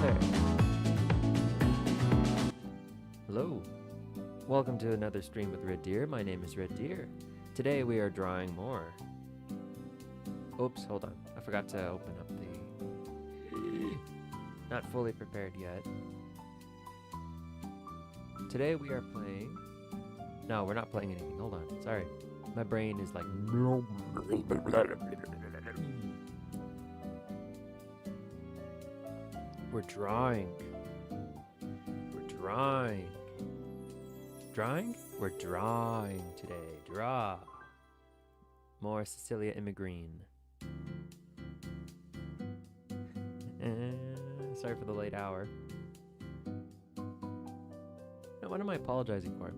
there. Hello. Welcome to another stream with Red Deer. My name is Red Deer. Today we are drawing more. Oops, hold on. I forgot to open up the... Not fully prepared yet. Today we are playing... No, we're not playing anything. Hold on. Sorry. My brain is like... We're drawing. We're drawing. Drawing? We're drawing today. Draw. More Cecilia Immigreen. Sorry for the late hour. Now, what am I apologizing for?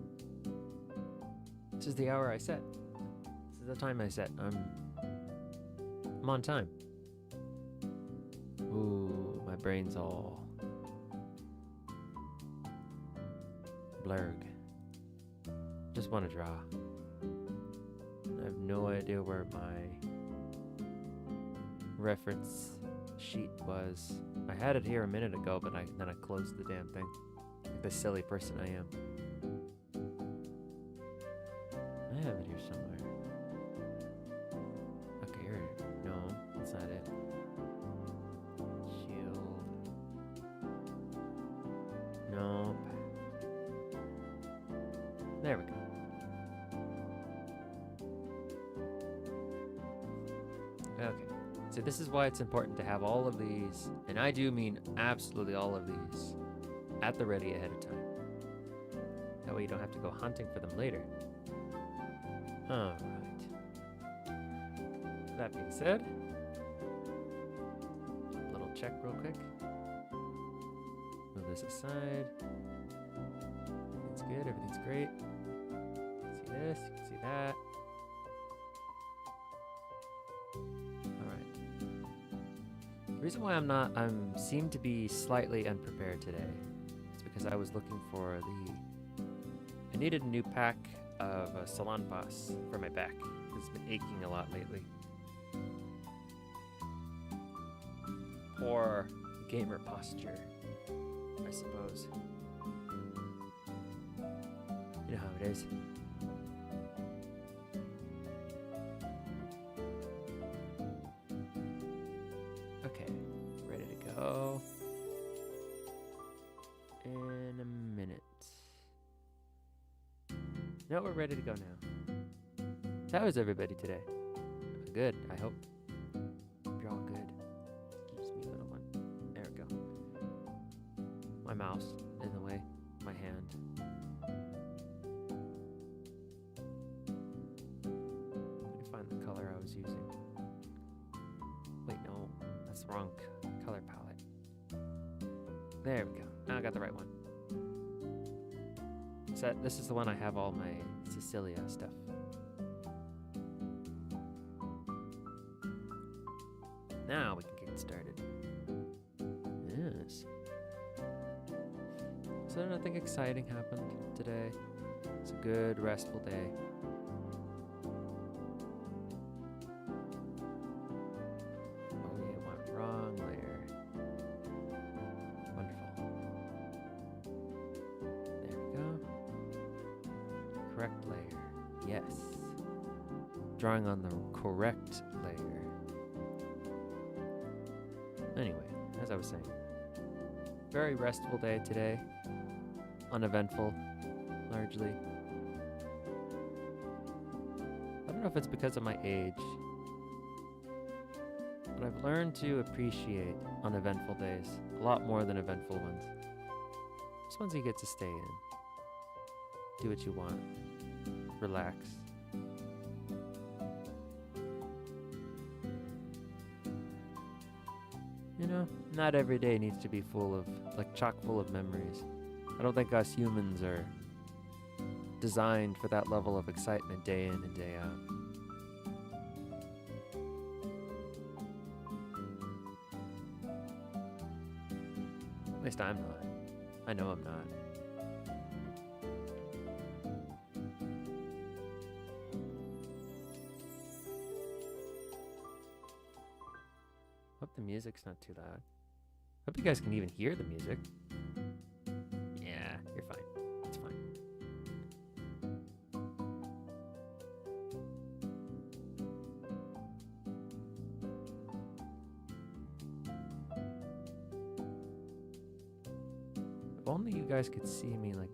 This is the hour I set. This is the time I set. I'm on time. Ooh, my brain's all blurg. Just want to draw. I have no idea where my reference sheet was. I had it here a minute ago, but then I closed the damn thing. Like the silly person I am. I have it here somewhere. Okay, here. No, that's not it. Shield. Nope. There we go. Okay. So this is why it's important to have all of these, and I do mean absolutely all of these, at the ready ahead of time. That way you don't have to go hunting for them later. Alright. That being said, a little check real quick. Move this aside. Everything's good, everything's great. You can see this, you can see that. The reason why I'm seem to be slightly unprepared today is because I was looking for I needed a new pack of Salon Pass for my back. It's been aching a lot lately. Poor gamer posture, I suppose. You know how it is. Okay, ready to go in a minute. No, we're ready to go now. So how is everybody today? Good, I hope. You're all good. Excuse me, little one. There we go. My mouse in the way. My hand. Let me find the color I was using. Wait, no. That's the wrong color palette. There we go. Now I got the right one. So this is the one I have all my Cecilia stuff. Now we can get started. Yes. So nothing exciting happened today. It's a good, restful day. Wrong layer. Wonderful. There we go. Correct layer. Yes. Drawing on the correct layer. Anyway, as I was saying, very restful day today. Uneventful, largely. I don't know if it's because of my age, but I've learned to appreciate uneventful days a lot more than eventful ones. Just ones you get to stay in. Do what you want. Relax. You know, not every day needs to be full of, like, chock full of memories. I don't think us humans are designed for that level of excitement day in and day out. At least I'm not. I know I'm not. Hope the music's not too loud. Hope you guys can even hear the music. Yeah, you're fine. It's fine. If only you guys could see me like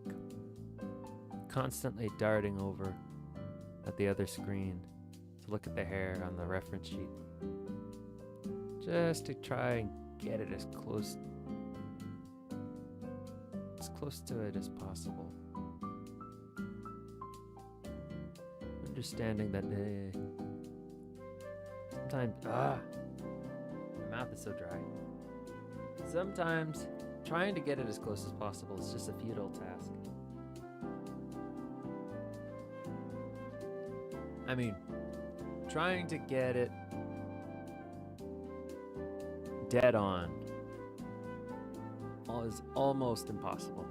constantly darting over at the other screen to look at the hair on the reference sheet. Just to try and get it as close to it as possible. Understanding that sometimes my mouth is so dry. Sometimes trying to get it as close as possible is just a futile task. I mean, trying to get it dead on is almost impossible.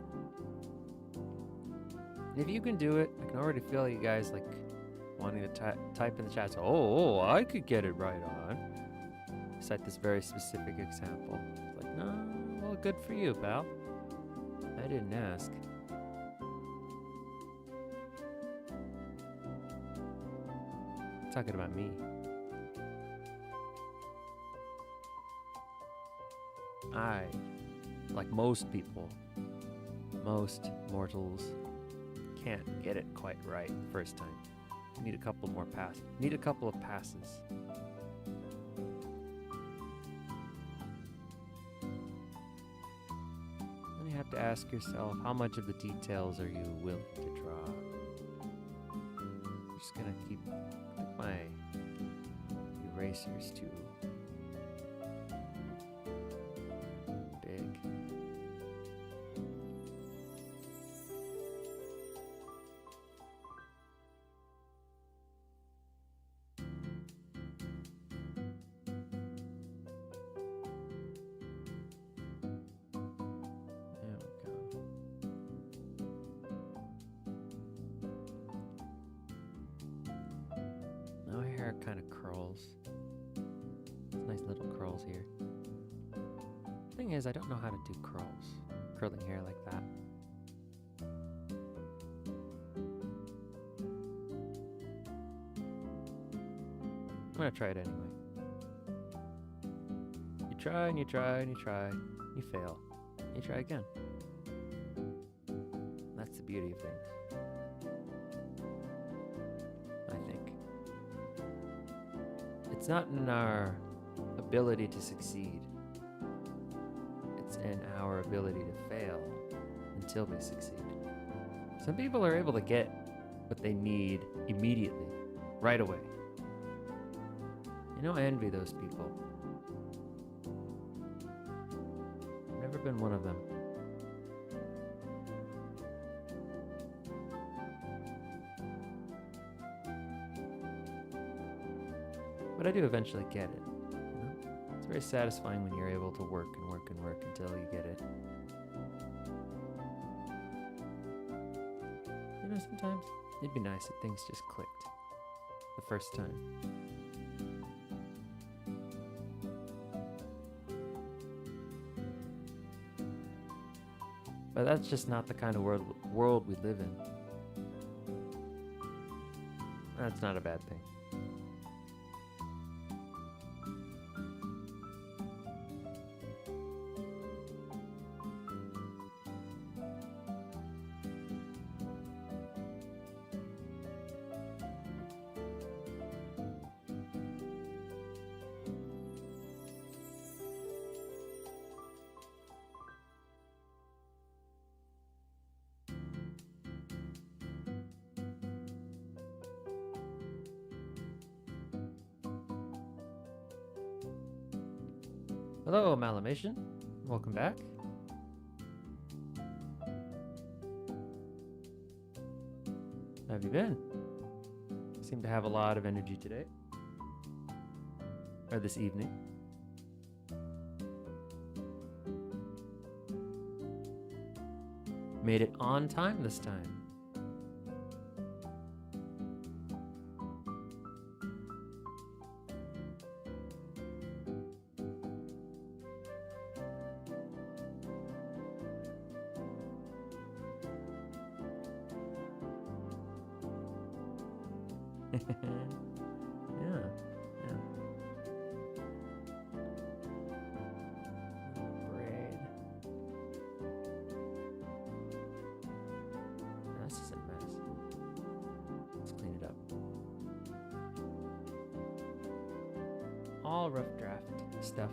And if you can do it, I can already feel you guys like wanting to type in the chat. So, oh, I could get it right on. Cite this very specific example. It's like, no, well, good for you, pal. I didn't ask. I'm talking about me. I, like most people, most mortals, can't get it quite right the first time. Need a couple more passes. Need a couple of passes. Then you have to ask yourself, how much of the details are you willing to draw? I'm just gonna keep my erasers too big. My hair kind of curls. It's nice little curls here. Thing is, I don't know how to do curls. Curling hair like that. I'm gonna try it anyway. You try and you try and you try. You fail. You try again. That's the beauty of things. It's not in our ability to succeed. It's in our ability to fail until we succeed. Some people are able to get what they need immediately, right away. I envy those people. I've never been one of them. But I do eventually get it. It's very satisfying when you're able to work and work and work until you get it. Sometimes it'd be nice if things just clicked the first time. But that's just not the kind of world we live in. That's not a bad thing. Hello, Malamation. Welcome back. How have you been? You seem to have a lot of energy today. Or this evening. Made it on time this time. Yeah. Braid. This is a mess. Let's clean it up. All rough draft stuff.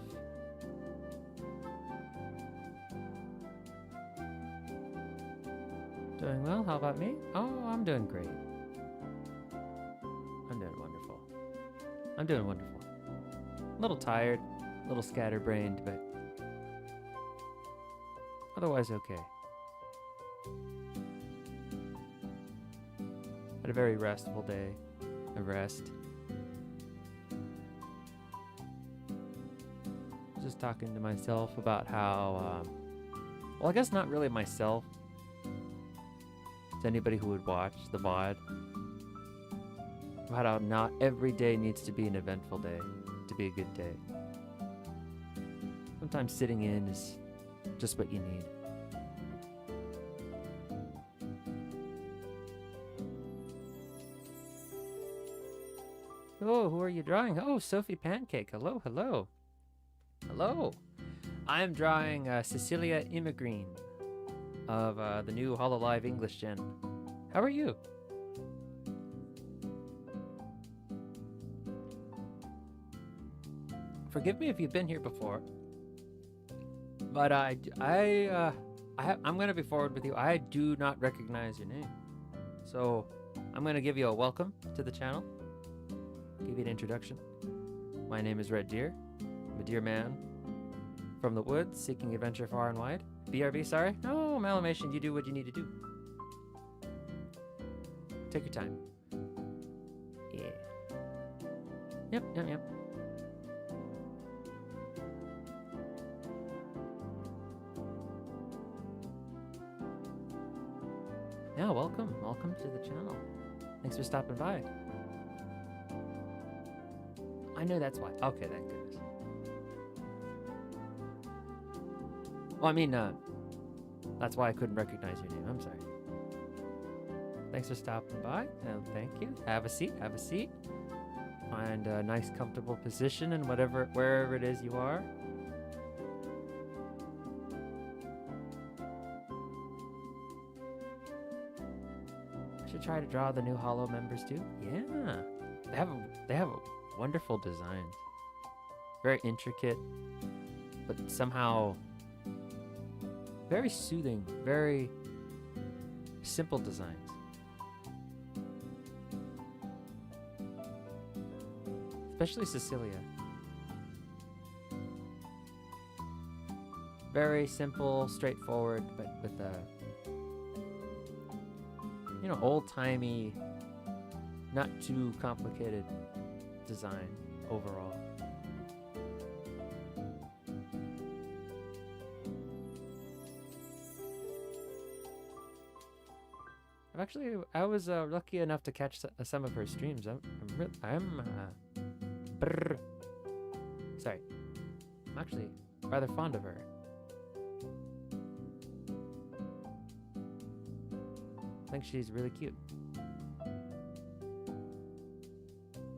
Doing well. How about me? Oh, I'm doing great. I'm doing wonderful. I'm doing wonderful. A little tired, a little scatterbrained, but otherwise okay. Had a very restful day of rest. Just talking to myself about how, well, I guess not really myself. To anybody who would watch the VOD. About how not every day needs to be an eventful day to be a good day. Sometimes sitting in is just what you need. Oh, who are you drawing? Oh, Sophie Pancake. Hello, hello. Hello. I'm drawing Cecilia Immigreen of the new HoloLive English Gen. How are you? Forgive me if you've been here before, but I'm going to be forward with you. I do not recognize your name, so I'm going to give you a welcome to the channel. Give you an introduction. My name is Red Deer. I'm a deer man from the woods, seeking adventure far and wide. BRB, sorry. No, Malamation, you do what you need to do. Take your time. Yeah. Yep. Yeah, welcome to the channel. Thanks for stopping by. I know that's why. Okay, thank goodness. Well, I mean, that's why I couldn't recognize your name. I'm sorry. Thanks for stopping by. Thank you. Have a seat. Find a nice, comfortable position in wherever it is you are. I should try to draw the new Holo members too. Yeah, they have wonderful designs. Very intricate, but somehow very soothing, very simple designs. Especially Cecilia. Very simple, straightforward, but with a, old-timey, not too complicated design overall. I was lucky enough to catch some of her streams. I'm actually rather fond of her. I think she's really cute.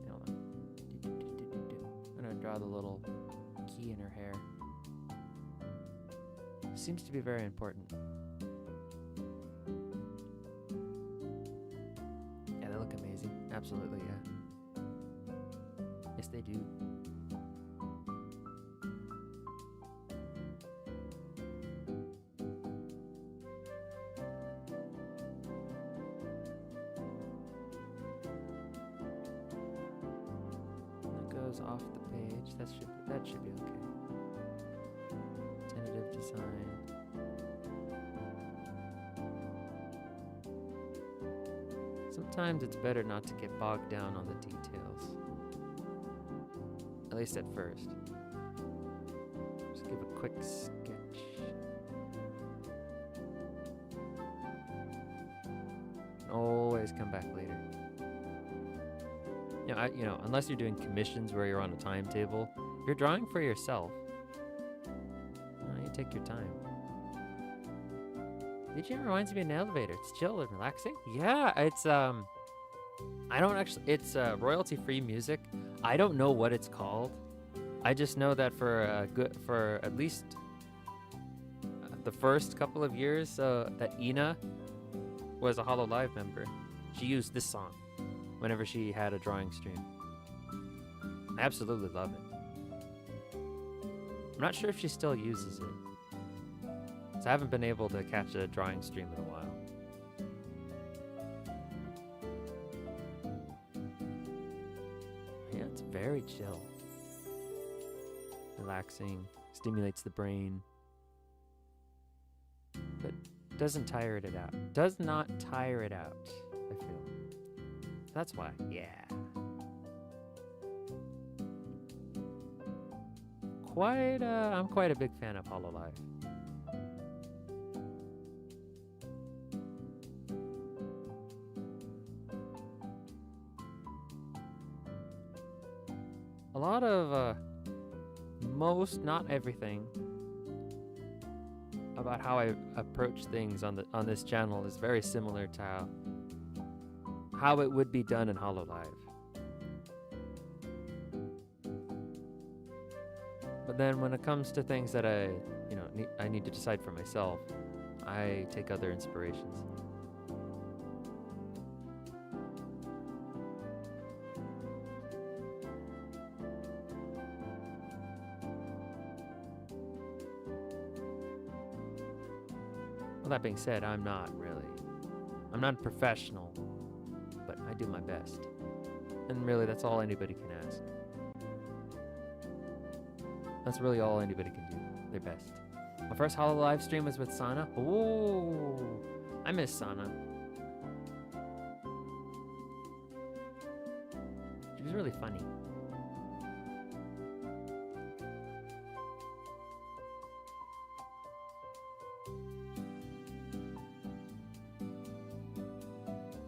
Hold on. I'm gonna draw the little key in her hair. Seems to be very important. Yeah, they look amazing. Absolutely, yeah. Yes, they do. Off the page. That should be okay. Tentative design. Sometimes it's better not to get bogged down on the details. At least at first. Just give a quick sketch. And always come back later. Unless you're doing commissions where you're on a timetable, you're drawing for yourself. You take your time. DJing reminds me of an elevator. It's chill and relaxing. Yeah, it's I don't actually, it's royalty-free music. I don't know what it's called. I just know that for at least the first couple of years that Ina was a Hollow Live member, she used this song whenever she had a drawing stream. I absolutely love it. I'm not sure if she still uses it, so I haven't been able to catch a drawing stream in a while. Yeah, it's very chill. Relaxing, stimulates the brain, but doesn't tire it out. Does not tire it out, I feel. That's why, yeah. I'm quite a big fan of Hollow Live. A lot of, most, not everything, about how I approach things on this channel is very similar to how it would be done in Hollow Live. But then when it comes to things that I need to decide for myself, I take other inspirations. Well, that being said, I'm not a professional, but I do my best. And really, that's all anybody can ask. That's really all anybody can do, their best. My first Hollow Live stream was with Sana. Ooh, I miss Sana. She was really funny.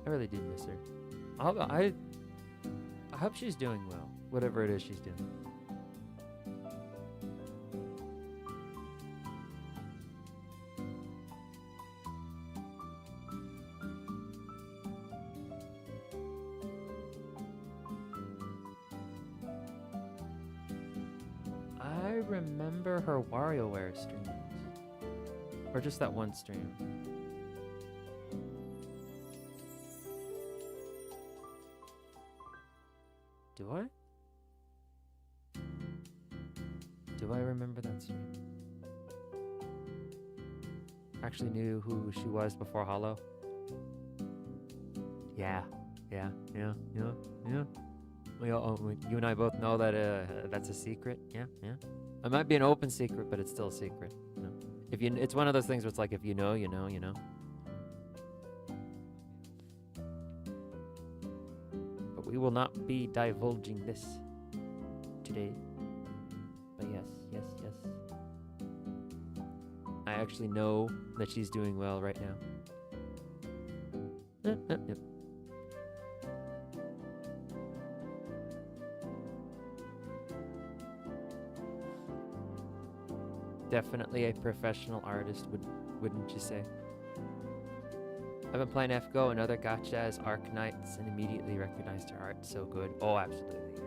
I really do miss her. I hope she's doing well, whatever it is she's doing. I remember her WarioWare streams. Or just that one stream. Do I? Do I remember that stream? Actually knew who she was before Hollow. Yeah. You and I both know that that's a secret. Yeah. It might be an open secret, but it's still a secret. You know? It's one of those things where it's like, if you know, you know, you know. But we will not be divulging this today. But yes. I actually know that she's doing well right now. Yep. Definitely a professional artist, wouldn't you say? I've been playing FGO and other gachas, Arknights, and immediately recognized her art. So good. Oh, absolutely, yeah.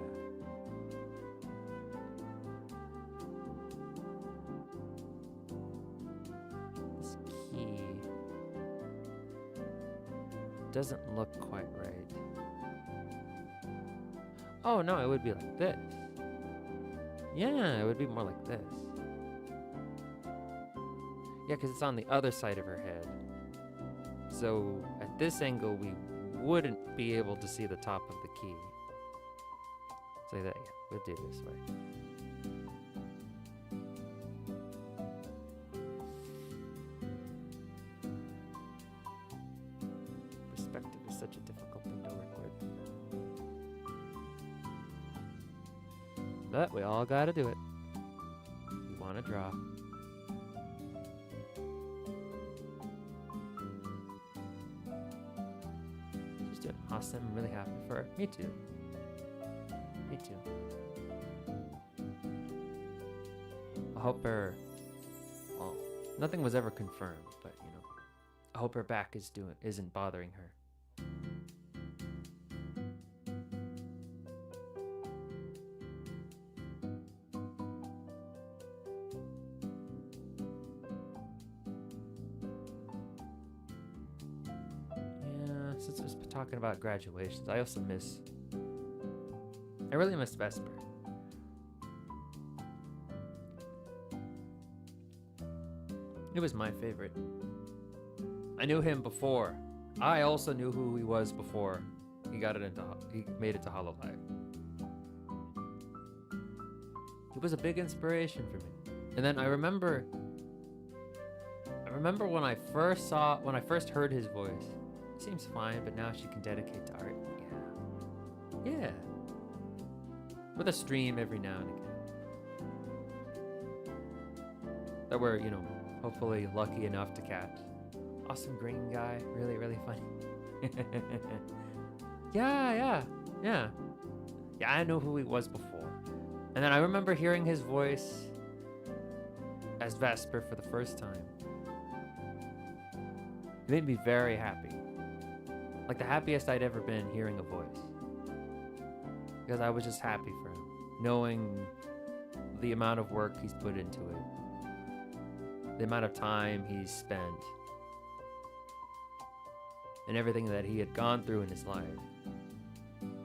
This key doesn't look quite right. Oh, no, it would be like this. Yeah, it would be more like this. Yeah, because it's on the other side of her head. So at this angle, we wouldn't be able to see the top of the key. So that, yeah, we'll do it this way. Perspective is such a difficult thing to work with. But we all gotta do it. You wanna draw. Awesome, I'm really happy for her. Me too. I hope her, well, nothing was ever confirmed, but you know, I hope her back isn't bothering her. since we're talking about graduations, I also I really miss Vesper. He was my favorite. I knew him before. I also knew who he was before he made it to Hololive. He was a big inspiration for me. And then I remember when I first heard his voice. Seems fine, but now she can dedicate to art. Yeah. With a stream every now and again. That we're, hopefully lucky enough to catch. Awesome green guy. Really, really funny. Yeah, I knew who he was before. And then I remember hearing his voice as Vesper for the first time. It made me very happy. Like the happiest I'd ever been hearing a voice. Because I was just happy for him. Knowing the amount of work he's put into it. The amount of time he's spent. And everything that he had gone through in his life.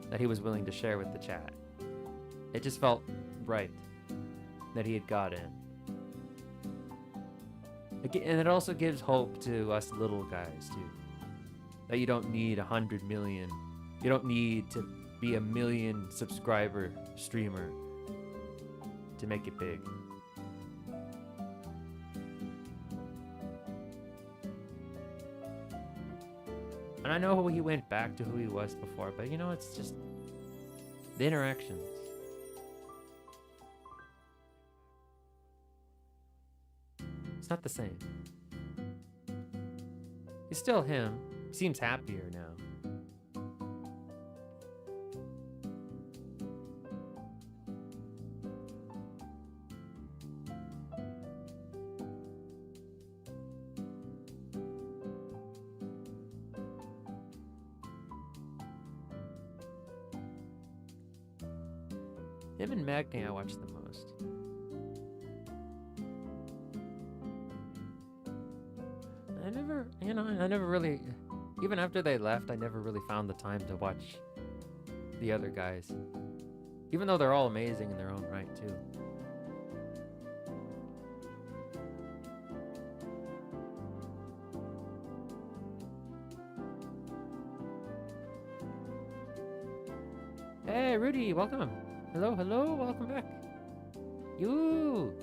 That he was willing to share with the chat. It just felt right that he had got in. And it also gives hope to us little guys too. That you don't need 100 million. You don't need to be a 1 million subscriber streamer to make it big. And I know he went back to who he was before, but it's just the interactions. It's not the same. He's still him. He seems happier now. Him and Magni I watch the most. I never really, even after they left, I never really found the time to watch the other guys. Even though they're all amazing in their own right, too. Hey, Rudy, welcome. Hello, welcome back. You.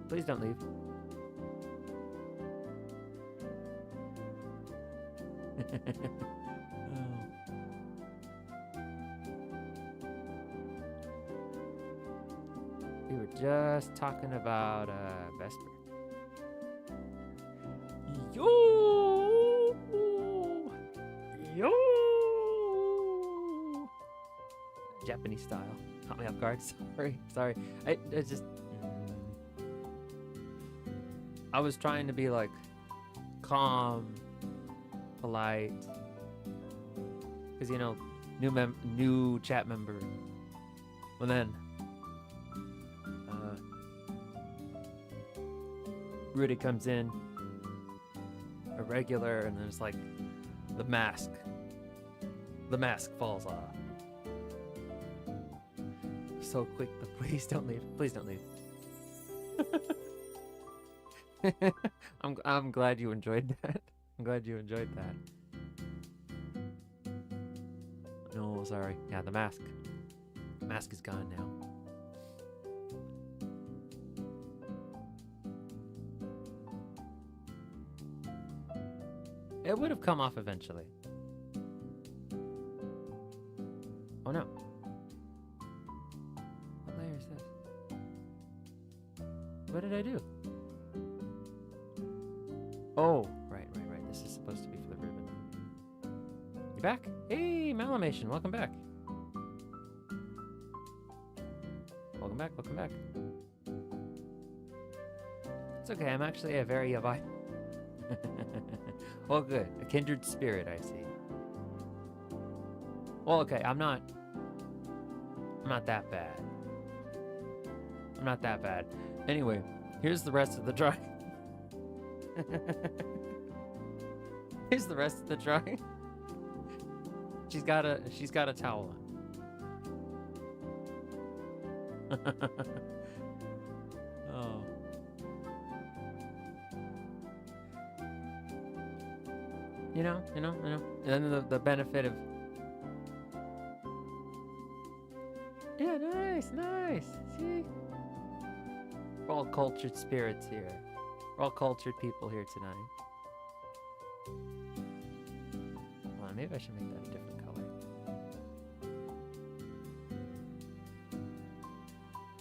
Please don't leave. We were just talking about Vesper. Yo! Japanese style. Caught me off guard. Sorry. I just... I was trying to be like calm, polite, because new chat member. Well then, Rudy comes in, a regular, and there's like the mask falls off. So quick, but please don't leave. I'm glad you enjoyed that. No, sorry. Yeah, the mask is gone now. It would have come off eventually. Oh no. What layer is this? What did I do? Oh, right. This is supposed to be for the ribbon. You back? Hey, Malamation, welcome back. Welcome back. It's okay, I'm actually a very well, good. A kindred spirit, I see. Well, okay, I'm not that bad. Anyway, Here's the rest of the drawing. Here's the rest of the drawing. She's got a towel on. Oh. You know. And then the benefit of... Yeah, nice. See? We're all cultured spirits here. We're all cultured people here tonight. Hold on, maybe I should make that a different color.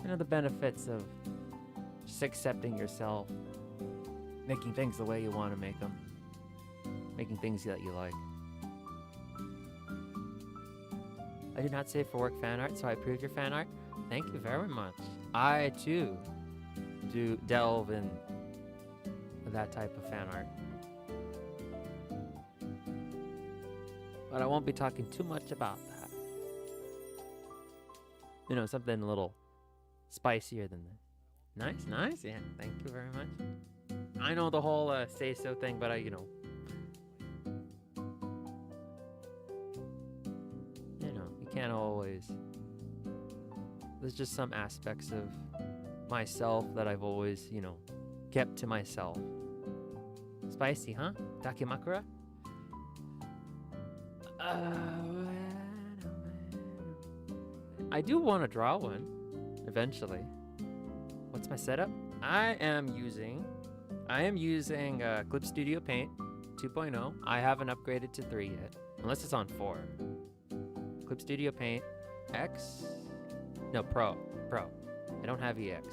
You know, the benefits of just accepting yourself, making things the way you want to make them, making things that you like. I do not save for work fan art, so I approve your fan art. Thank you very much. I too do delve in that type of fan art. But I won't be talking too much about that. You know, something a little spicier than this. Nice. Yeah, thank you very much. I know the whole say so thing, but you know, you can't always. There's just some aspects of myself that I've always, kept to myself. Spicy, huh? Dakimakura? I do want to draw one eventually. What's my setup? I am using Clip Studio Paint 2.0. I haven't upgraded to 3 yet, unless it's on 4. Clip Studio Paint X? No, Pro. I don't have EX.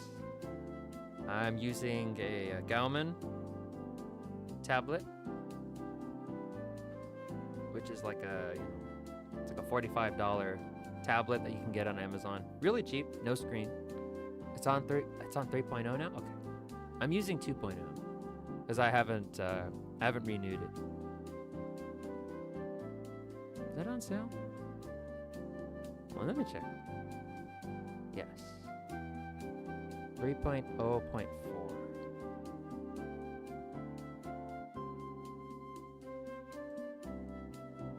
I'm using a Gauman tablet, which is like it's like a $45 tablet that you can get on Amazon. Really cheap, no screen. It's on 3.0 now. Okay, I'm using 2.0 because I haven't renewed it. Is that on sale? Well, let me check. Yes. 3.0.4.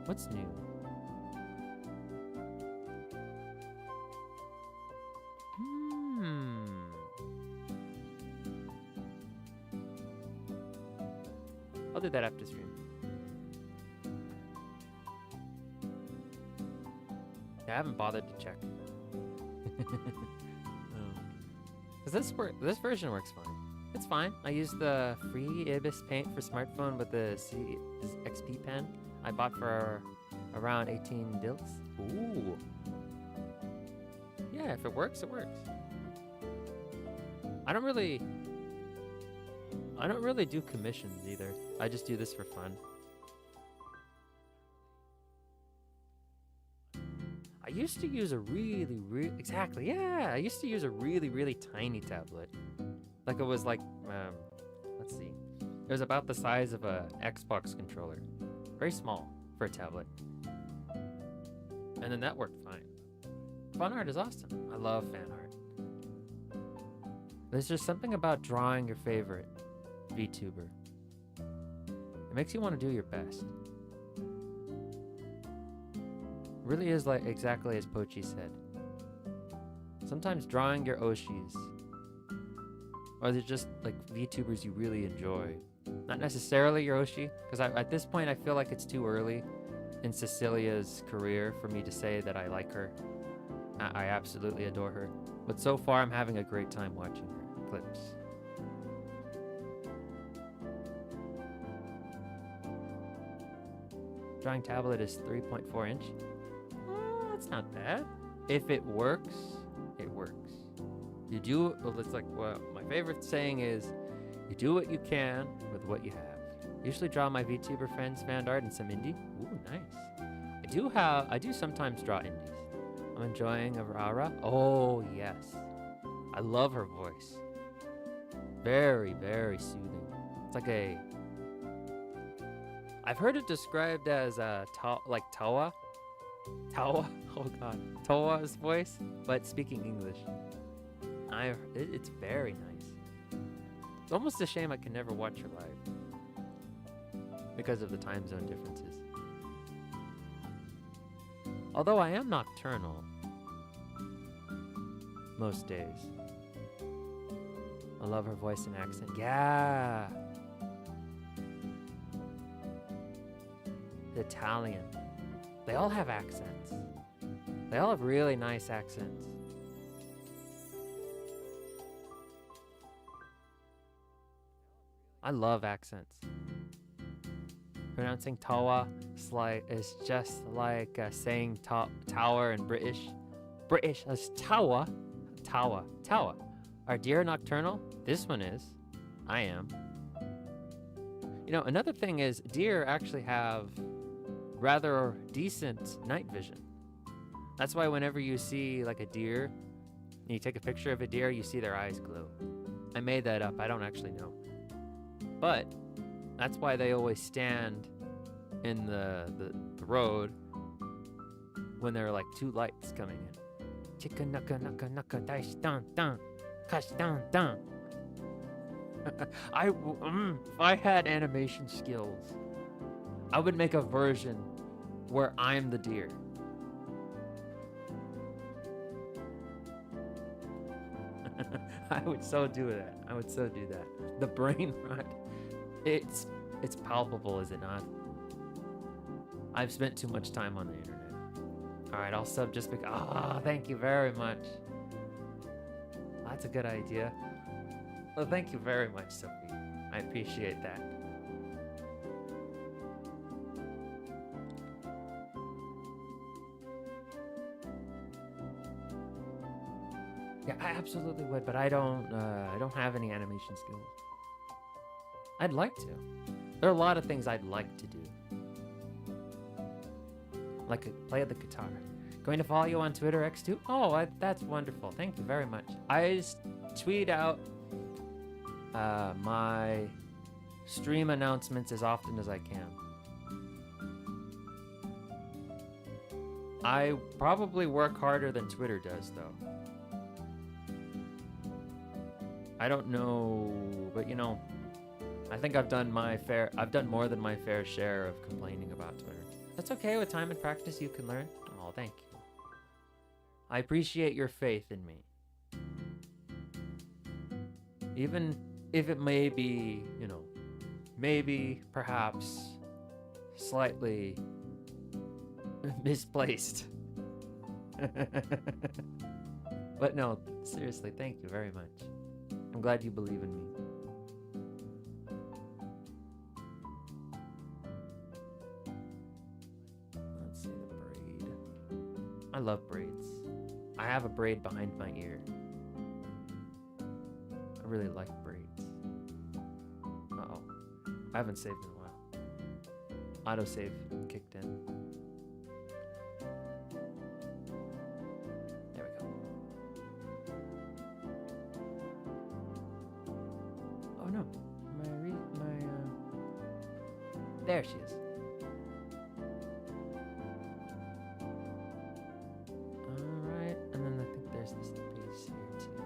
What's new? I'll do that after stream. Yeah, I haven't bothered to check. Because this version works fine. It's fine. I use the free Ibis paint for smartphone with the XP pen I bought for around 18 dils. Ooh. Yeah, if it works, it works. I don't really do commissions either. I just do this for fun. I used to use a really really tiny tablet. Like it was like, let's see. It was about the size of a Xbox controller. Very small for a tablet. And then that worked fine. Fan art is awesome. I love fan art. There's just something about drawing your favorite VTuber. It makes you want to do your best. Really is like exactly as Pochi said. Sometimes drawing your Oshis, or they're just like VTubers you really enjoy. Not necessarily your Oshi, because at this point I feel like it's too early in Cecilia's career for me to say that I like her. I absolutely adore her. But so far I'm having a great time watching her clips. Drawing tablet is 3.4 inch. That's not bad. If it works, it works. You do, well, it's like, well, my favorite saying is, you do what you can with what you have. Usually draw my VTuber friends fan art and some indie. Ooh, nice. I do sometimes draw indies. I'm enjoying Aurora. Oh, yes. I love her voice. Very, very soothing. It's like I've heard it described as like Tawa. Tawa? Oh god. Tawa's voice, but speaking English. It's very nice. It's almost a shame I can never watch her live because of the time zone differences. Although I am nocturnal most days. I love her voice and accent. Yeah. The Italian. They all have accents. They all have really nice accents. I love accents. Pronouncing Tawa is just like saying tower in British. British is Tawa. Tawa. Tawa. Are deer nocturnal? This one is. I am. You know, another thing is deer actually have rather decent night vision. That's why whenever you see like a deer, and you take a picture of a deer, you see their eyes glow. I made that up. I don't actually know. But that's why they always stand in the road when there are like two lights coming in. Chicka naka naka naka daish dan dan kash dan dan. If I had animation skills, I would make a version where I'm the deer. I would so do that. I would so do that. The brain rot. It's palpable, is it not? I've spent too much time on the internet. All right, I'll sub just because. Ah, thank you very much. That's a good idea. Well, thank you very much, Sophie. I appreciate that. Yeah, I absolutely would, but I don't have any animation skills. I'd like to. There are a lot of things I'd like to do. Like play the guitar. Going to follow you on Twitter X too? Oh, that's wonderful. Thank you very much. I just tweet out my stream announcements as often as I can. I probably work harder than Twitter does, though. I don't know, but you know, I think I've done more than my fair share of complaining about Twitter. That's okay. With time and practice, you can learn. Oh, thank you. I appreciate your faith in me. Even if it may be, you know, maybe, perhaps, slightly misplaced. But no, seriously, thank you very much. I'm glad you believe in me. Let's see the braid. I love braids. I have a braid behind my ear. I really like braids. Uh-oh. I haven't saved in a while. Autosave kicked in. There we go. Oh no. There she is. Alright, and then I think there's this piece here too.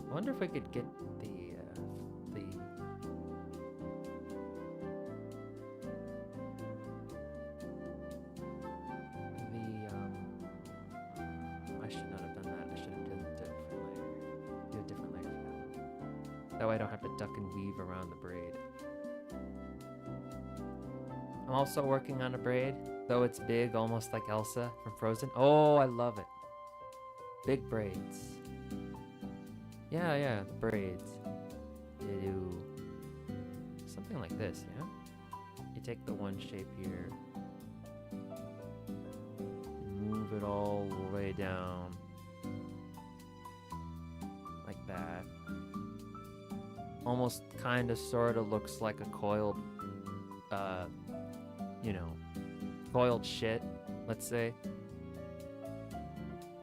I wonder if we could get the I should not have done that. I should have done a different layer. Do a different layer for that. That way I don't have to duck and weave around the braid. I'm also working on a braid, though it's big, almost like Elsa from Frozen. Oh, I love it. Big braids. Yeah, the braids. You do something like this, yeah? You take the one shape here, move it all the way down, like that. Almost kind of sort of looks like a coiled, coiled shit, let's say.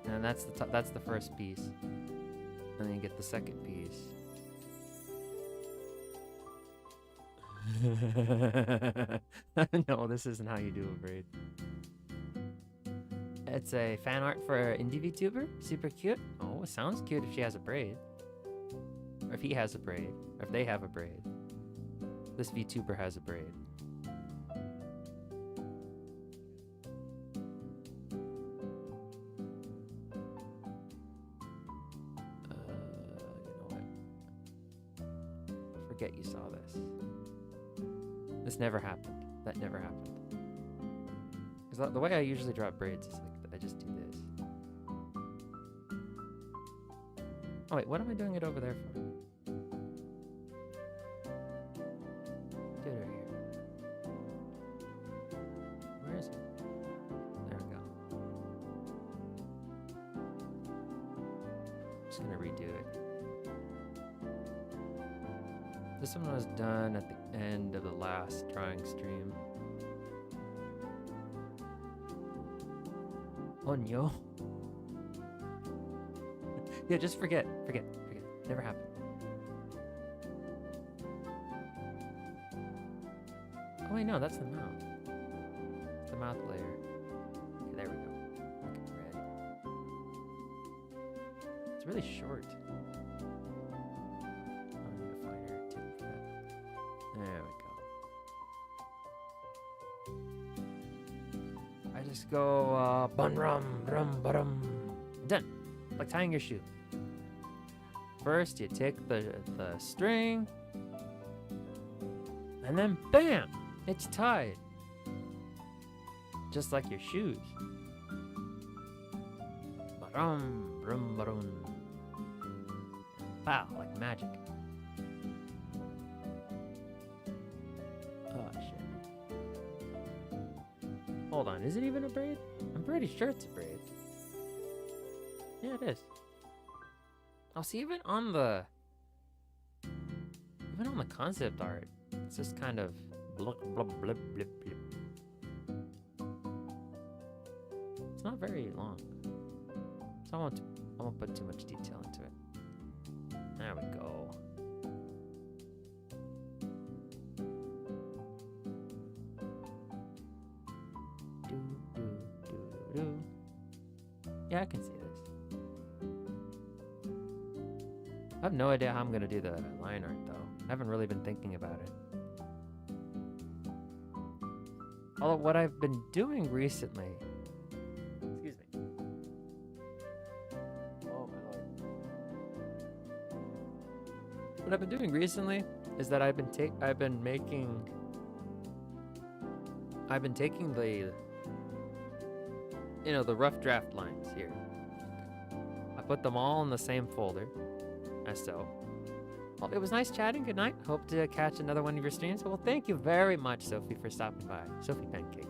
And that's the first piece. And then you get the second piece. No, this isn't how you do a braid. It's a fan art for an indie VTuber. Super cute. Oh, it sounds cute if she has a braid. or if he has a braid, or if they have a braid. This VTuber has a braid. You know what? Forget you saw this. This never happened. That never happened. Because the way I usually draw braids is like, I just do this. Oh wait, what am I doing it over there for? Do it right here. Where is it? There we go. Just gonna redo it. This one was done at the end of the last drawing stream. Oh no. Yeah, just forget. Never happened. Oh wait, no, that's the mouth. It's the mouth layer. Okay, there we go. Make it red. It's really short. I need a finer tip for that. There we go. I just go bun rum ba-dum. Done. Like tying your shoe. First, you take the string, and then bam, it's tied. Just like your shoes. Ba-dum, rum, ba-dum. Wow, like magic. Oh, shit. Hold on, is it even a braid? I'm pretty sure it's a braid. Yeah, it is. I'll see even on the concept art, it's just kind of blub blub blub blub blub. It's not very long, so I won't put too much detail into it. There we go. Do. Yeah, I can see this. I have no idea how I'm gonna do the line art though. I haven't really been thinking about it. Although what I've been doing recently, excuse me. Oh my lord. What I've been doing recently is that I've been taking the, you know, the rough draft lines here. I put them all in the same folder. So, well, it was nice chatting. Good night. Hope to catch another one of your streams. Well, thank you very much, Sophie, for stopping by. Sophie Pancake.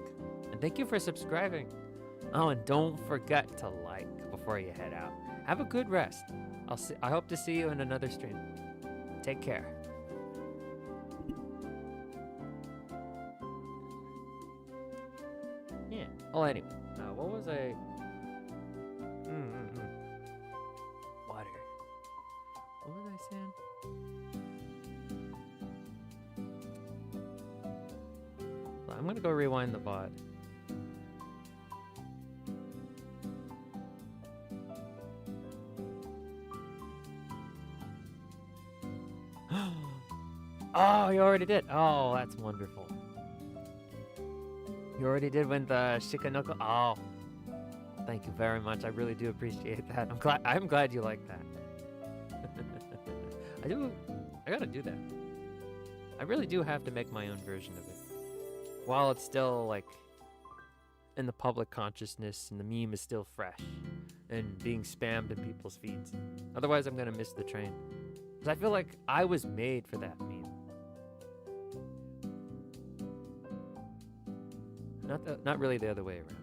And thank you for subscribing. Oh, and don't forget to like before you head out. Have a good rest. I hope to see you in another stream. Take care. Yeah. Oh, anyway. What was I... Water. What was I saying? Well, I'm gonna go rewind the VOD. Oh, you already did. Oh, that's wonderful. You already did when the Shikanoko. Oh, thank you very much. I really do appreciate that. I'm glad you like that. I gotta do that. I really do have to make my own version of it. While it's still, like, in the public consciousness and the meme is still fresh and being spammed in people's feeds. Otherwise, I'm gonna miss the train. Because I feel like I was made for that meme. Not really the other way around.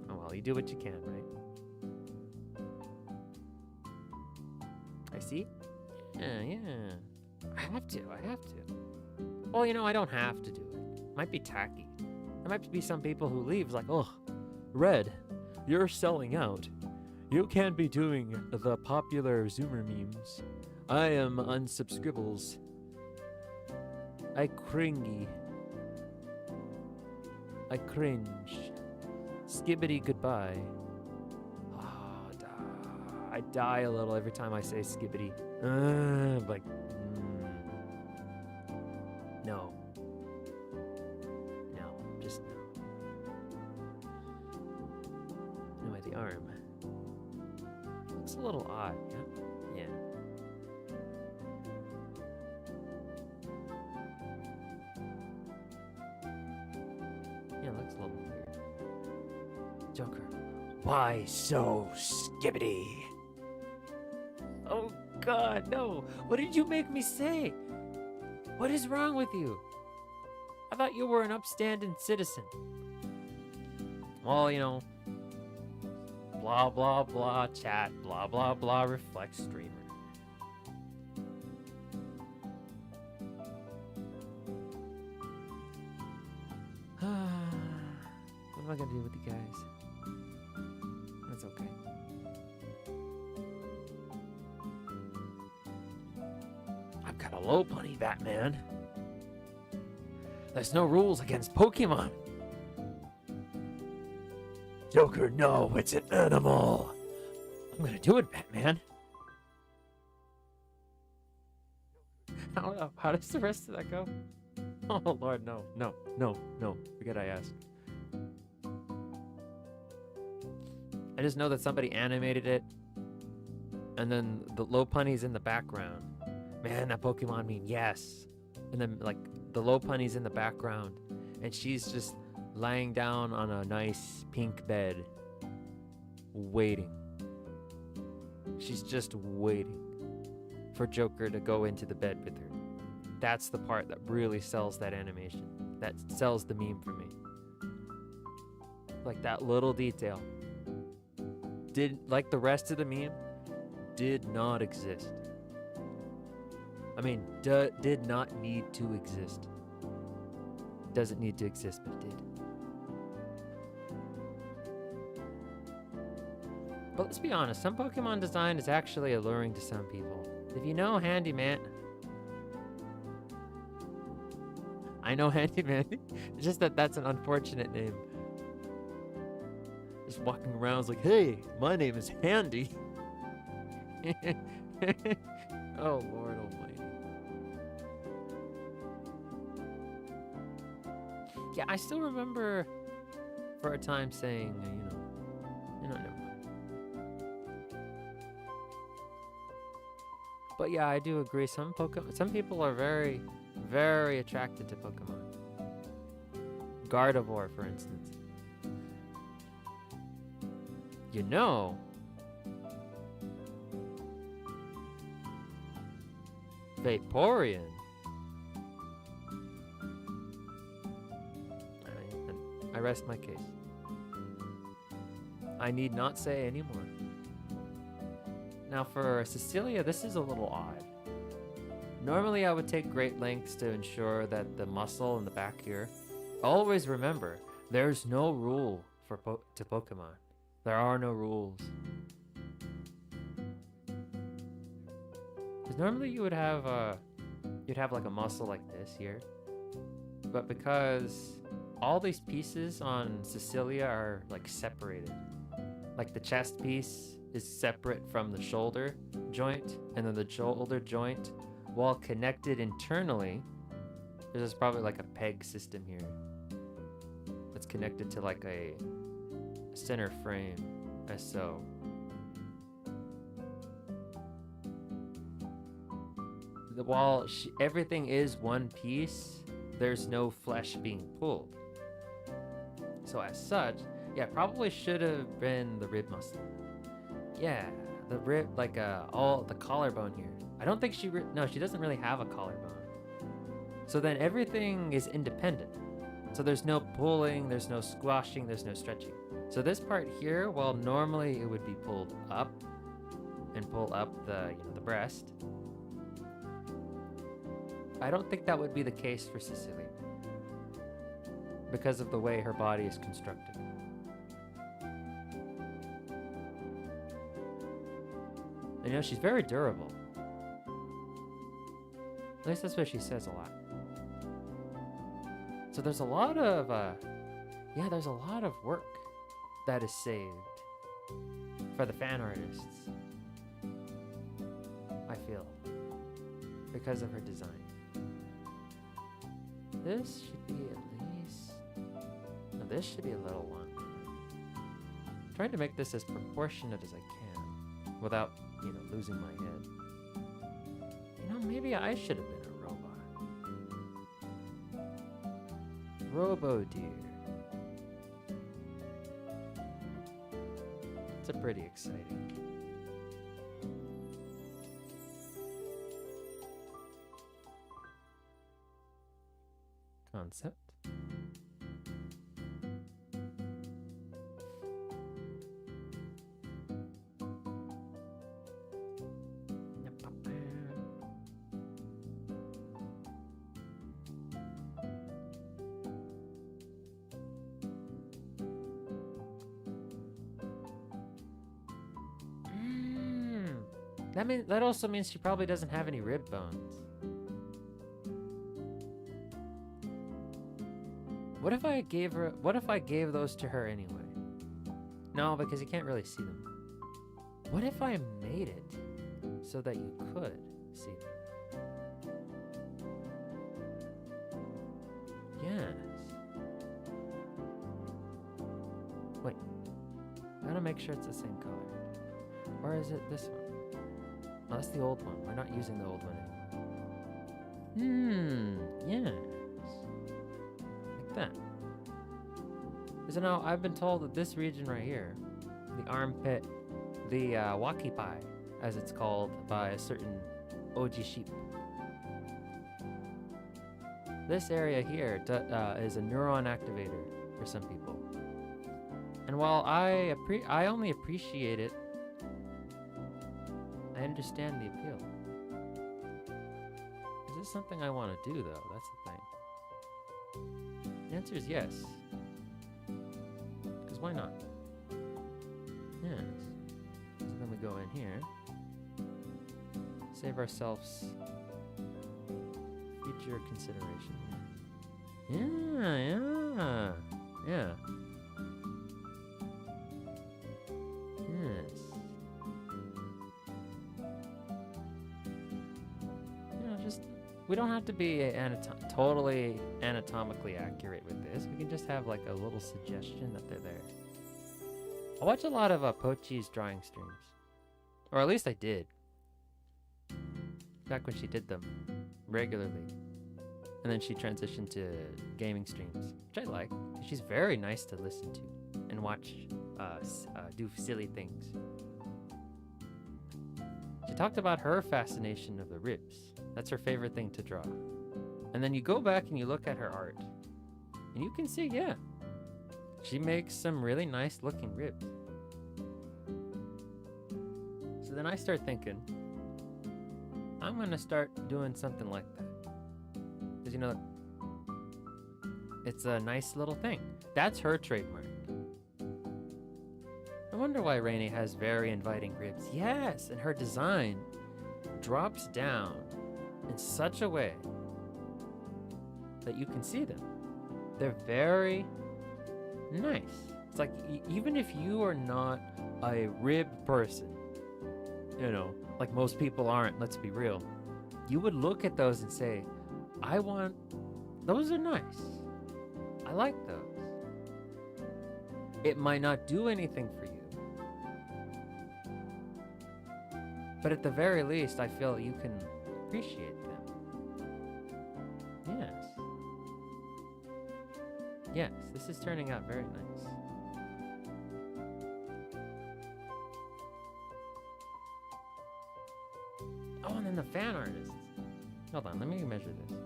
Oh well, you do what you can, right? I see. Yeah. I have to. Well, you know, I don't have to do it. Might be tacky. There might be some people who leave like, oh, Red, you're selling out. You can't be doing the popular Zoomer memes. I am unsubscribbles. I cringy. I cringe. Skibbity goodbye. Oh, I die a little every time I say skibbity. Like, no. No, just no. Anyway, the arm. Looks a little odd, yeah? Yeah. Yeah, it looks a little weird. Joker. Why so skibbity? Oh God, no! What did you make me say? What is wrong with you? I thought you were an upstanding citizen. Well, you know, blah blah blah chat, blah blah blah reflect streamer. What am I gonna do with you guys? That's okay. I've got a low bunny, Batman. There's no rules against Pokemon. Joker, no, it's an animal. I'm gonna do it, Batman. How does the rest of that go? Oh Lord, no. Forget I asked. I just know that somebody animated it, and then the Lopunny's in the background. Man, that Pokemon meme, yes. And then like the Lopunny's in the background, and she's just lying down on a nice pink bed, waiting. She's just waiting for Joker to go into the bed with her. That's the part that really sells that animation. That sells the meme for me. Like that little detail. Like the rest of the meme, did not exist. I mean, did not need to exist. Doesn't need to exist, but it did. But let's be honest, some Pokemon design is actually alluring to some people. If you know Handyman... I know Handyman. It's just that that's an unfortunate name. Just walking around is like, hey, my name is Handy. Oh, Lord almighty. Yeah, I still remember for a time saying, never mind. But yeah, I do agree. Some people are very, very attracted to Pokemon. Gardevoir, for instance. You know, Vaporeon. I rest my case. I need not say any more. Now for Cecilia, this is a little odd. Normally I would take great lengths to ensure that the muscle in the back here. Always remember, there's no rule to Pokemon. There are no rules. Because normally you would have like a muscle like this here. But because all these pieces on Cecilia are like separated. Like the chest piece is separate from the shoulder joint, and then the shoulder joint, while connected internally, there's probably like a peg system here that's connected to like a center frame, as so. While everything is one piece, there's no flesh being pulled. So as such, yeah, probably should have been the rib muscle. Yeah, the rib, like all the collarbone here. I don't think she doesn't really have a collarbone. So then everything is independent. So there's no pulling, there's no squashing, there's no stretching. So this part here, while normally it would be pulled up and pull up the breast, I don't think that would be the case for Cecilia because of the way her body is constructed. She's very durable. At least that's what she says a lot. So there's a lot of, there's a lot of work that is saved for the fan artists I feel, because of her design. This should be at least... No, this should be a little longer. I'm trying to make this as proportionate as I can, without, you know, losing my head. You know, maybe I should have been a robot. Robo-Deere. It's a pretty exciting concept. That also means she probably doesn't have any rib bones. What if I gave those to her anyway? No, because you can't really see them. What if I made it so that you could see them? Yes. Wait. I gotta make sure it's the same color. Or is it this one? Oh, that's the old one. We're not using the old one anymore. Yes. Like that. So now, I've been told that this region right here, the armpit, the wakipai, as it's called by a certain Oji sheep. This area here is a neuron activator for some people. And while I only appreciate it, I understand the appeal. Is this something I want to do, though? That's the thing. The answer is yes. Because why not? Yes. So then we go in here. Save ourselves future consideration. Yeah. Yes. We don't have to be totally anatomically accurate with this. We can just have like a little suggestion that they're there. I watch a lot of Pochi's drawing streams. Or at least I did. Back when she did them regularly. And then she transitioned to gaming streams, which I like. She's very nice to listen to and watch do silly things. She talked about her fascination of the ribs. That's her favorite thing to draw. And then you go back and you look at her art. And you can see, yeah, she makes some really nice looking ribs. So then I start thinking, I'm going to start doing something like that. Because, you know, it's a nice little thing. That's her trademark. I wonder why Rainey has very inviting ribs. Yes, and her design drops down in such a way that you can see them. They're very nice. It's like, even if you are not a rib person, you know, like most people aren't, let's be real, you would look at those and say, those are nice. I like those. It might not do anything for you, but at the very least, I feel you can appreciate them. Yes. Yes, this is turning out very nice. Oh, and then the fan artists. Hold on, let me measure this.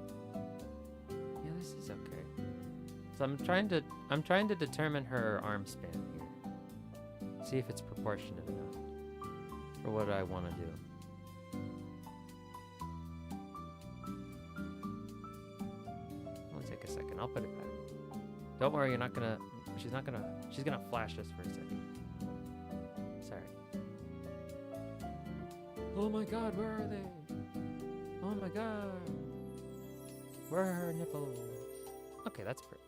Yeah, this is okay. So I'm trying to determine her arm span here. See if it's proportionate enough for what I want to do. Take a second. I'll put it back. Don't worry, she's gonna flash us for a second. Sorry. Oh my god, where are they? Oh my god. Where are her nipples? Okay, that's good.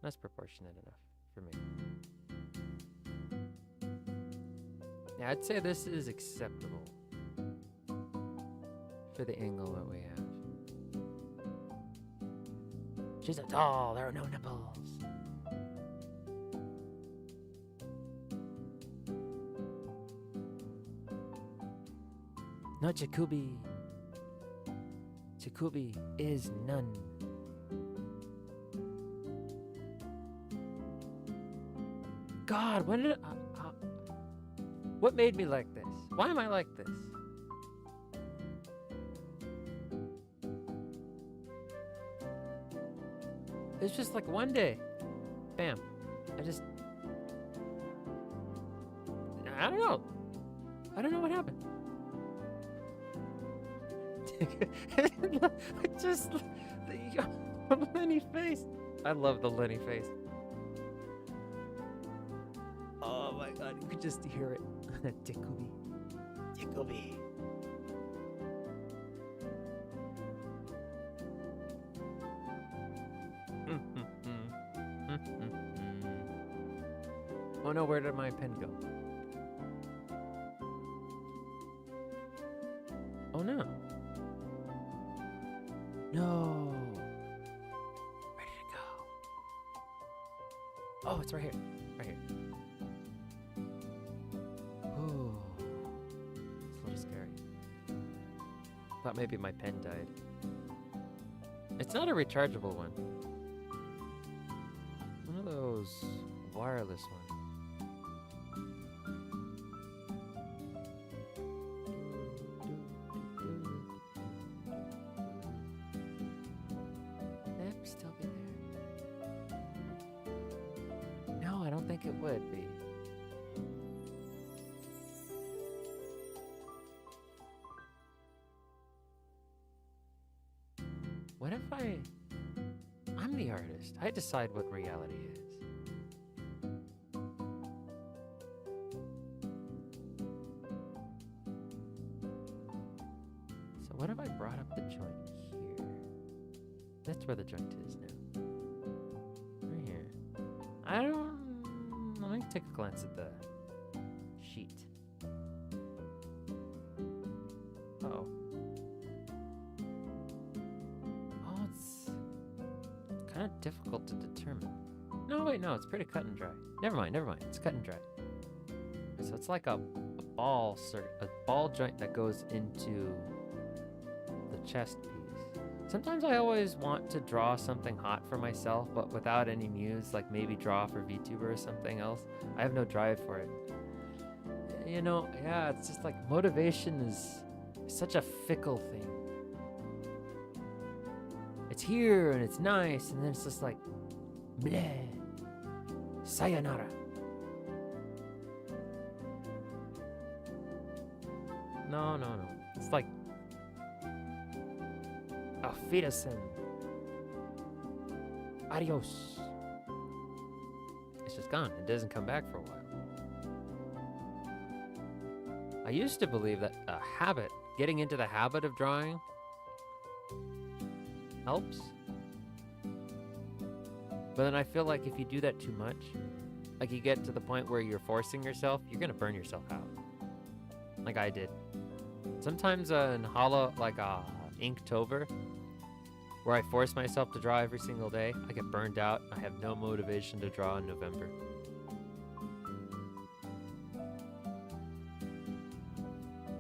That's proportionate enough for me. Yeah, I'd say this is acceptable. for the angle that we have. She's a doll. There are no nipples. No Jacoby. Jacoby is none. God, when did what made me like this? Why am I like this? It's just like one day, bam. I don't know. I don't know what happened. Just the Lenny face. I love the Lenny face. Oh my God, you could just hear it. Jacoby. Jacoby. Oh no, where did my pen go? Oh no. No. Where did it go? Oh, it's right here. Right here. Ooh. It's a little scary. Thought maybe my pen died. It's not a rechargeable one. One of those wireless ones. Still be there. No, I don't think it would be. What if I'm the artist? I decide what reality is. So what if I brought up the joint here? That's where the joint is now. Right here. Let me take a glance at the sheet. Uh-oh. Oh, it's kind of difficult to determine. No, wait, no, it's pretty cut and dry. Never mind. It's cut and dry. So it's like a ball joint that goes into the chest piece. Sometimes I always want to draw something hot for myself, but without any muse, like maybe draw for VTuber or something else. I have no drive for it. You know, yeah, it's just like motivation is such a fickle thing. It's here and it's nice, and then it's just like, bleh, sayonara. No. It's like, auf Wiedersehen. Adios. It's just gone. It doesn't come back for a while. I used to believe that getting into the habit of drawing helps. But then I feel like if you do that too much, like you get to the point where you're forcing yourself, you're gonna burn yourself out. Like I did. Sometimes in Inktober, where I force myself to draw every single day, I get burned out. I have no motivation to draw in November.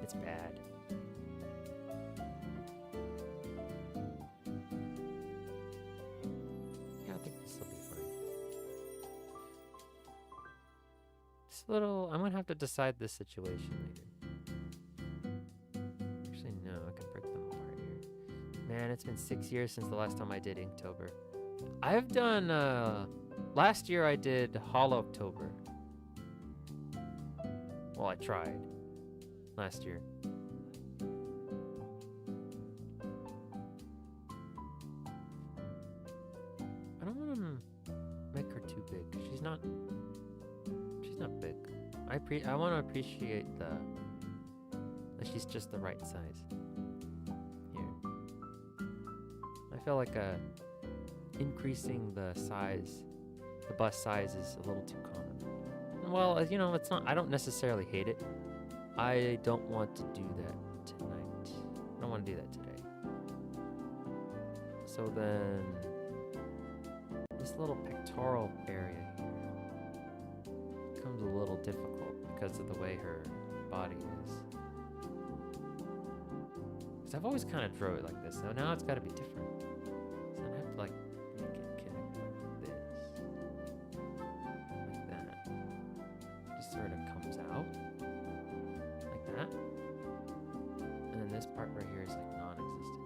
It's bad. Yeah, I think this will be fine. I'm gonna have to decide this situation later. Man, it's been 6 years since the last time I did Inktober. I've done, last year I did Hollowtober. Well, I tried last year. I don't want to make her too big. She's not big. I want to appreciate that she's just the right size. I feel like increasing the bust size is a little too common. Well, you know, it's not. I don't necessarily hate it. I don't want to do that tonight. I don't want to do that today. So then, this little pectoral area here becomes a little difficult because of the way her body is. Because I've always kind of drew it like this, so now it's got to be different. So I have to like make it connect like this, like that. Just sort of comes out like that, and then this part right here is like non-existent.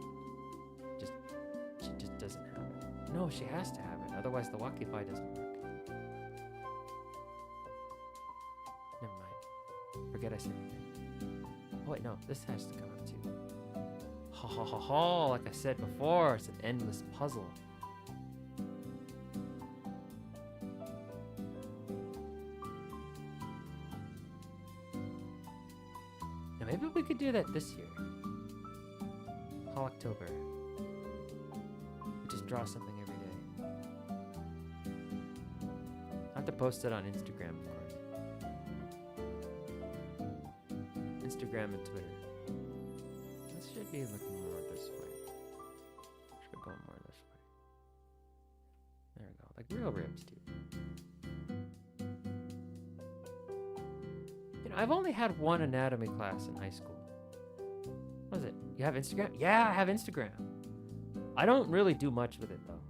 She just doesn't have it. No, she has to have it, otherwise the Walkify doesn't work. Never mind. Forget I said anything. Oh wait, no, this has to come out too. Ha ha ha ha, like I said before, it's an endless puzzle. Now maybe we could do that this year. October. We just draw something every day. I have to post it on Instagram, of course. Instagram and Twitter. This should be looking more this way. Should go more this way. There we go. Like real ribs, too. You know, I've only had one anatomy class in high school. What is it? You have Instagram? Yeah, I have Instagram. I don't really do much with it, though.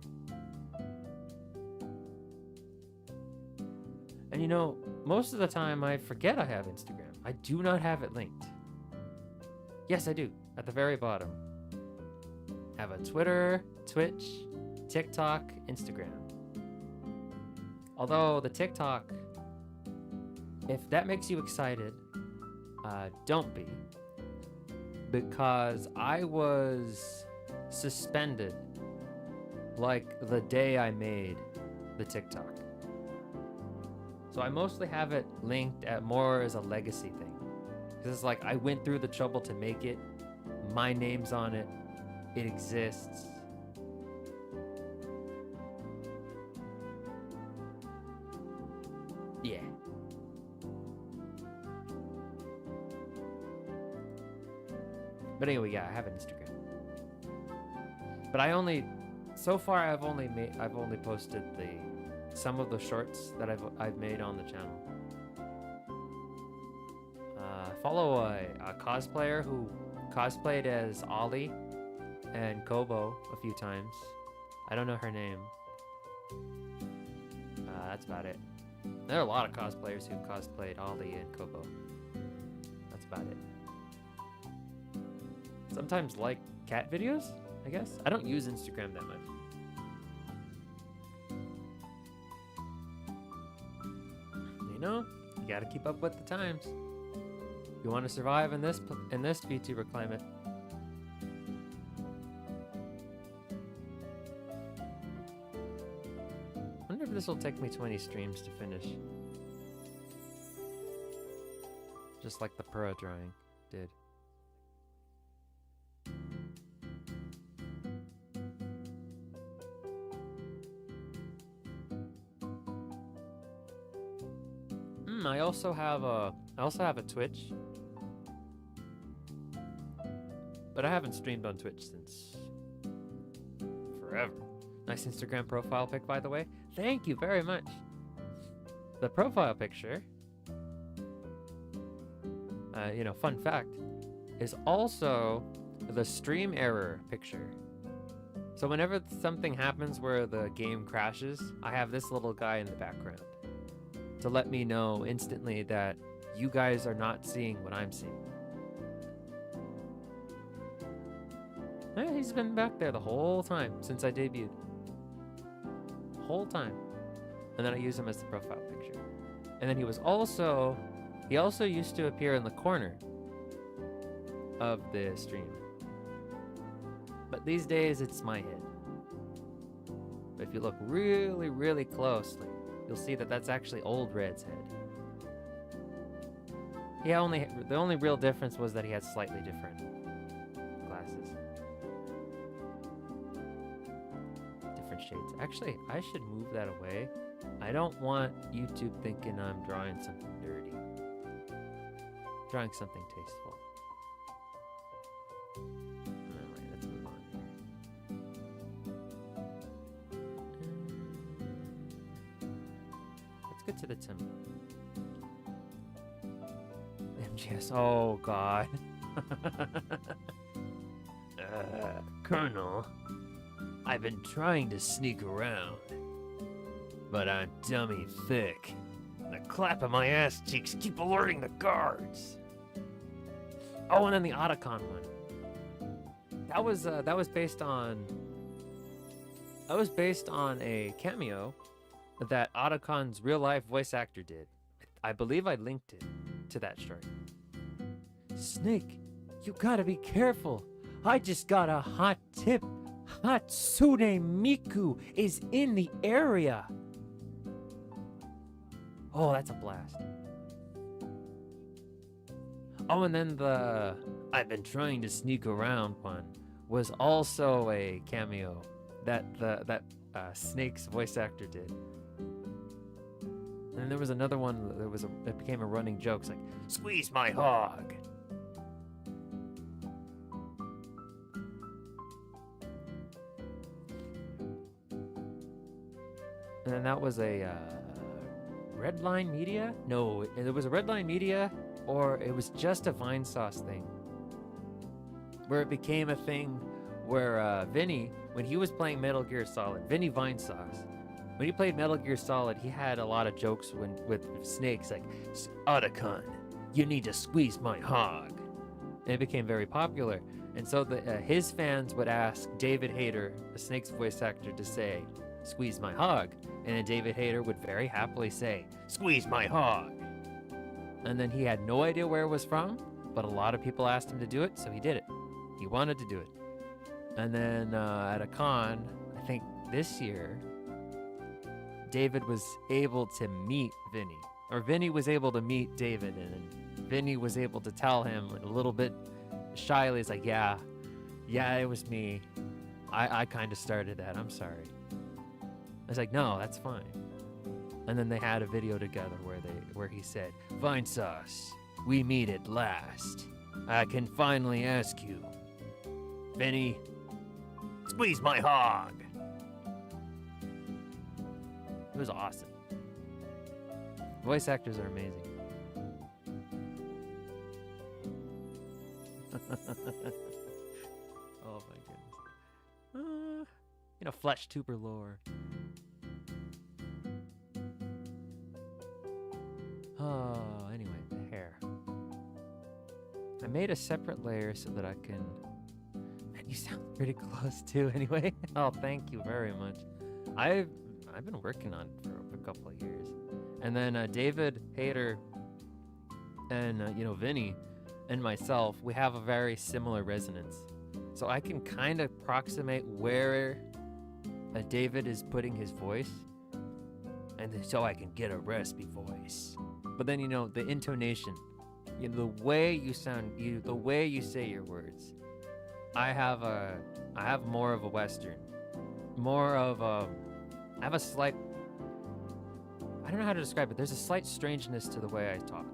And you know, most of the time I forget I have Instagram. I do not have it linked. Yes, I do. At the very bottom. I have a Twitter, Twitch, TikTok, Instagram. Although the TikTok, if that makes you excited, don't be. Because I was suspended like the day I made the TikTok. So I mostly have it linked at more as a legacy thing. Because it's like I went through the trouble to make it. My name's on it. It exists. Yeah. But anyway, yeah, I have an Instagram. But so far I've only posted some of the shorts that I've made on the channel. Follow a cosplayer who cosplayed as Ollie and Kobo a few times. I don't know her name. That's about it. There are a lot of cosplayers who cosplayed Ollie and Kobo. That's about it. Sometimes like cat videos, I guess. I don't use Instagram that much. You know, you gotta keep up with the times. You want to survive in this VTuber climate. I wonder if this will take me 20 streams to finish. Just like the Pura drawing did. I also have a Twitch, but I haven't streamed on Twitch since forever. Nice Instagram profile pic, by the way. Thank you very much. The profile picture, fun fact, is also the stream error picture. So whenever something happens where the game crashes, I have this little guy in the background to let me know instantly that you guys are not seeing what I'm seeing. Yeah, he's been back there the whole time since I debuted. Whole time. And then I use him as the profile picture. And then he also used to appear in the corner of the stream. But these days it's my head. But if you look really, really closely, you'll see that that's actually old Red's head. The only real difference was that he had slightly different glasses. Different shades. Actually, I should move that away. I don't want YouTube thinking I'm drawing something dirty. Drawing something tasteful. to the Tim. MGS. Oh, God. Colonel, I've been trying to sneak around, but I'm dummy thick. The clap of my ass cheeks keep alerting the guards. Oh, and then the Otacon one. That was based on a cameo that Otacon's real life voice actor did. I believe I linked it to that short. Snake, you gotta be careful. I just got a hot tip. Hatsune Miku is in the area. Oh, that's a blast. Oh, and then the I've been trying to sneak around one was also a cameo that Snake's voice actor did. And then there was another one that became a running joke. It's like, squeeze my hog. And then that was a Redline Media? No, it was a Redline Media, or it was just a Vine Sauce thing. Where it became a thing where Vinny, when he was playing Metal Gear Solid, Vinny Vine Sauce, when he played Metal Gear Solid, he had a lot of jokes with snakes, like, Otacon, you need to squeeze my hog. And it became very popular. And so his fans would ask David Hayter, the Snake's voice actor, to say, squeeze my hog. And then David Hayter would very happily say, squeeze my hog. And then he had no idea where it was from, but a lot of people asked him to do it, so he did it. He wanted to do it. And then at a con, I think this year, David was able to meet Vinny. Or Vinny was able to meet David, and then Vinny was able to tell him a little bit shyly, it's like, yeah, it was me. I kind of started that, I'm sorry. I was like, no, that's fine. And then they had a video together where he said, Vine Sauce, we meet at last. I can finally ask you, Vinny, squeeze my hog. It was awesome. Voice actors are amazing. Oh my goodness. Flesh tuber lore. Oh, anyway, the hair. I made a separate layer so that I can... Man, you sound pretty close too, anyway. Oh, thank you very much. I've been working on it for a couple of years. And then David Hayter and, Vinny and myself, we have a very similar resonance. So I can kind of approximate where David is putting his voice. And so I can get a raspy voice. But then, the intonation, the way you sound, the way you say your words. I have more of a Western, I have a slight, I don't know how to describe it. There's a slight strangeness to the way I talk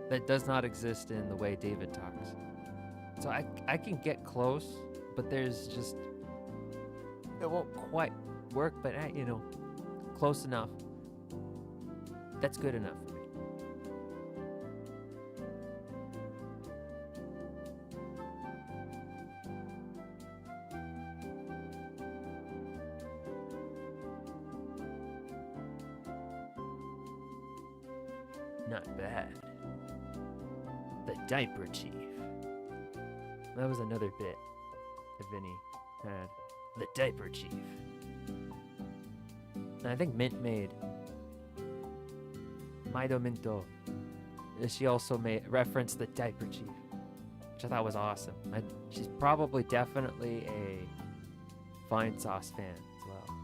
that does not exist in the way David talks. So I can get close, but there's just, it won't quite work, but close enough. That's good enough for me. Not bad. The Diaper Chief. That was another bit that Vinny had. The Diaper Chief. And I think Mint made Maido Minto. She also referenced the Diaper Chief, which I thought was awesome. She's probably definitely a Vine Sauce fan as well.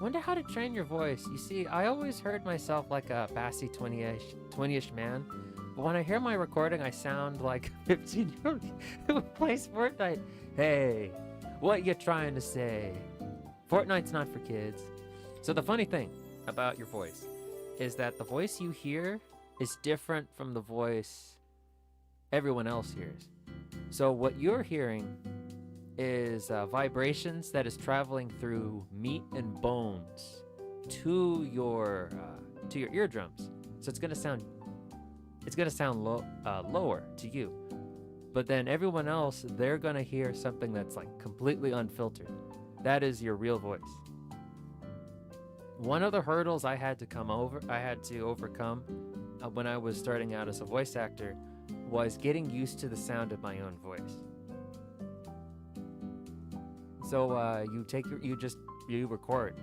Wonder how to train your voice. You see, I always heard myself like a bassy 20-ish man, but when I hear my recording, I sound like a 15-year-old who plays Fortnite. Hey, what you trying to say? Fortnite's not for kids. So the funny thing about your voice is that the voice you hear is different from the voice everyone else hears. So what you're hearing is vibrations that is traveling through meat and bones. to your eardrums. So it's gonna sound lower to you. But then everyone else, they're gonna hear something that's like completely unfiltered. That is your real voice. One of the hurdles I had to overcome when I was starting out as a voice actor was getting used to the sound of my own voice. So you record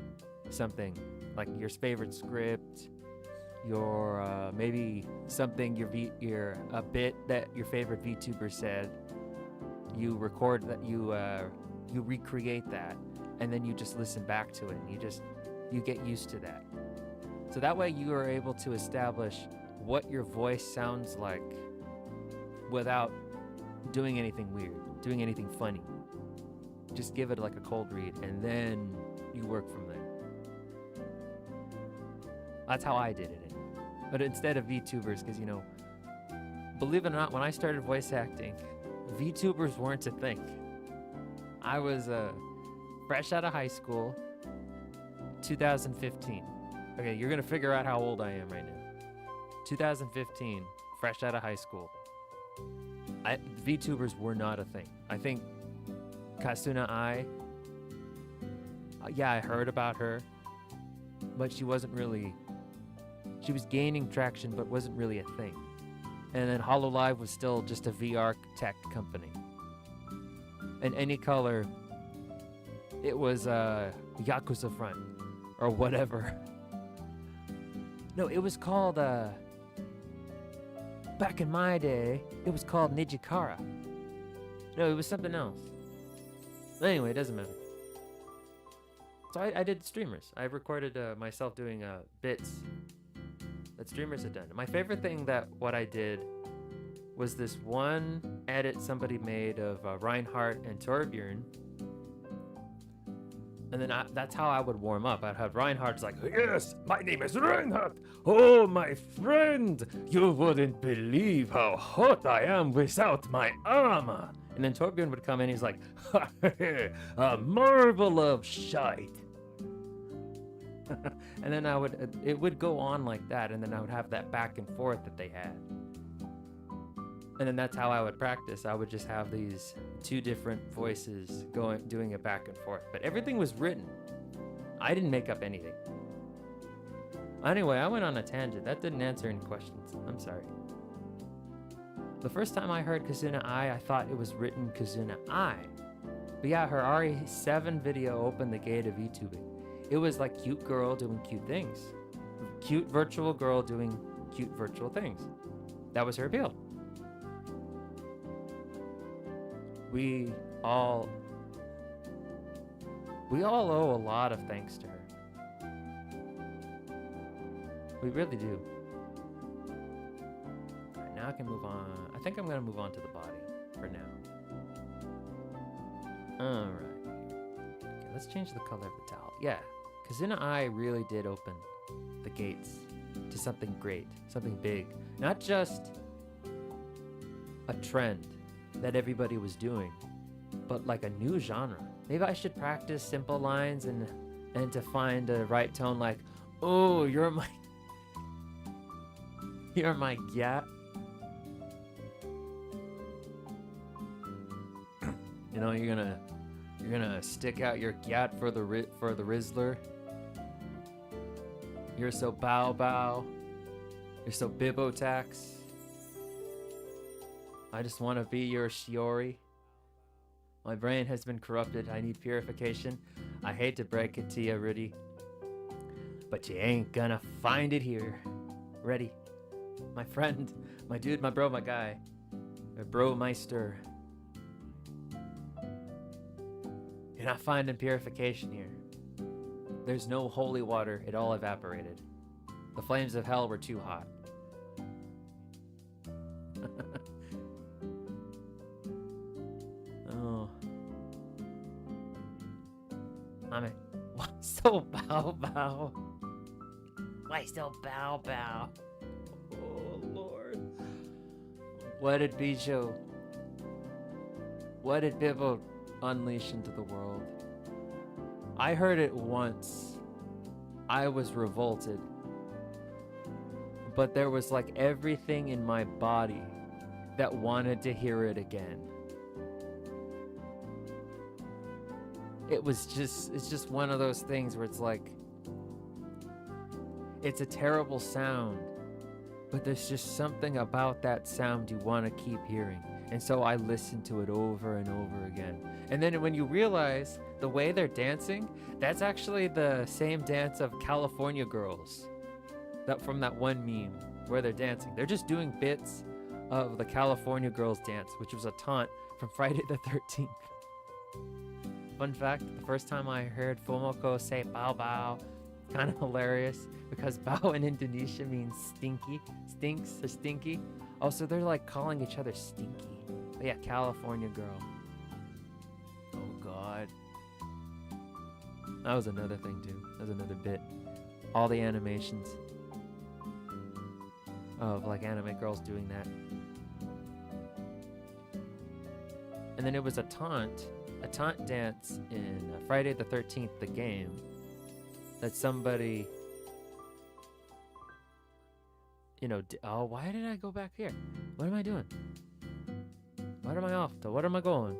something like your favorite script, your maybe something a bit that your favorite VTuber said. You record that, you recreate that, and then you just listen back to it, and you get used to that. So that way you are able to establish what your voice sounds like without doing anything weird, doing anything funny. Just give it like a cold read, and then you work from there. That's how I did it. But instead of VTubers, because believe it or not, when I started voice acting, VTubers weren't a thing. I was fresh out of high school, 2015. Okay, you're gonna figure out how old I am right now. 2015, fresh out of high school. VTubers were not a thing. I think Kasuna Ai, I heard about her, but she was gaining traction, but wasn't really a thing. And then HoloLive was still just a VR tech company. And AnyColor, it was Yakuza Front, or whatever. No, it was called, back in my day, it was called Nijikara. No, it was something else. Anyway, it doesn't matter. So I did streamers. I recorded myself doing bits that streamers had done. My favorite thing what I did was this one edit somebody made of Reinhardt and Torbjorn. And then that's how I would warm up. I'd have Reinhardt's like, "Yes, my name is Reinhardt. Oh, my friend, you wouldn't believe how hot I am without my armor." And then Torbjorn would come in, he's like, "A marvel of shite." And then it would go on like that, and then I would have that back and forth that they had. And then that's how I would practice. I would just have these two different voices doing it back and forth. But everything was written. I didn't make up anything. Anyway, I went on a tangent. That didn't answer any questions. I'm sorry. The first time I heard Kazuna Ai, I thought it was written Kazuna Ai. But yeah, her RE7 video opened the gate of VTubing. It was like cute girl doing cute things. Cute virtual girl doing cute virtual things. That was her appeal. We all owe a lot of thanks to her. We really do. Alright, now I can move on. I think I'm gonna move on to the body for now. Alright. Okay, let's change the color of the towel. Yeah, Kazuna Ai really did open the gates to something great, something big. Not just a trend that everybody was doing, but like a new genre. Maybe I should practice simple lines and to find the right tone, like, "Oh, you're my gyat." You're gonna stick out your gyat for the Rizzler. You're so bow bow. You're so bibotax. I just want to be your Shiori. My brain has been corrupted. I need purification. I hate to break it to you, Rudy, but you ain't gonna find it here. Ready? My friend, my dude, my bro, my guy, my bro meister. You're not finding purification here. There's no holy water. It all evaporated. The flames of hell were too hot. Oh. Why so bow bow? Why so bow bow? Oh Lord. What did Bijou? What did Bibbo unleash into the world? I heard it once I was revolted. But there was like everything in my body that wanted to hear it again. It's just one of those things where it's like, it's a terrible sound, but there's just something about that sound you want to keep hearing. And so I listened to it over and over again. And then when you realize the way they're dancing, that's actually the same dance of California Girls. That from that one meme where they're dancing. They're just doing bits of the California Girls dance, which was a taunt from Friday the 13th. Fun fact, the first time I heard Fumoko say bow bow, kind of hilarious because bow in Indonesia means stinky, stinks or stinky. Also, they're like calling each other stinky. But yeah, California Girl. Oh God. That was another thing too. That was another bit. All the animations of like anime girls doing that. And then it was a taunt dance in Friday the 13th, the game, that somebody, you know, oh, why did I go back here? What am I doing? What am I off to? What am I going?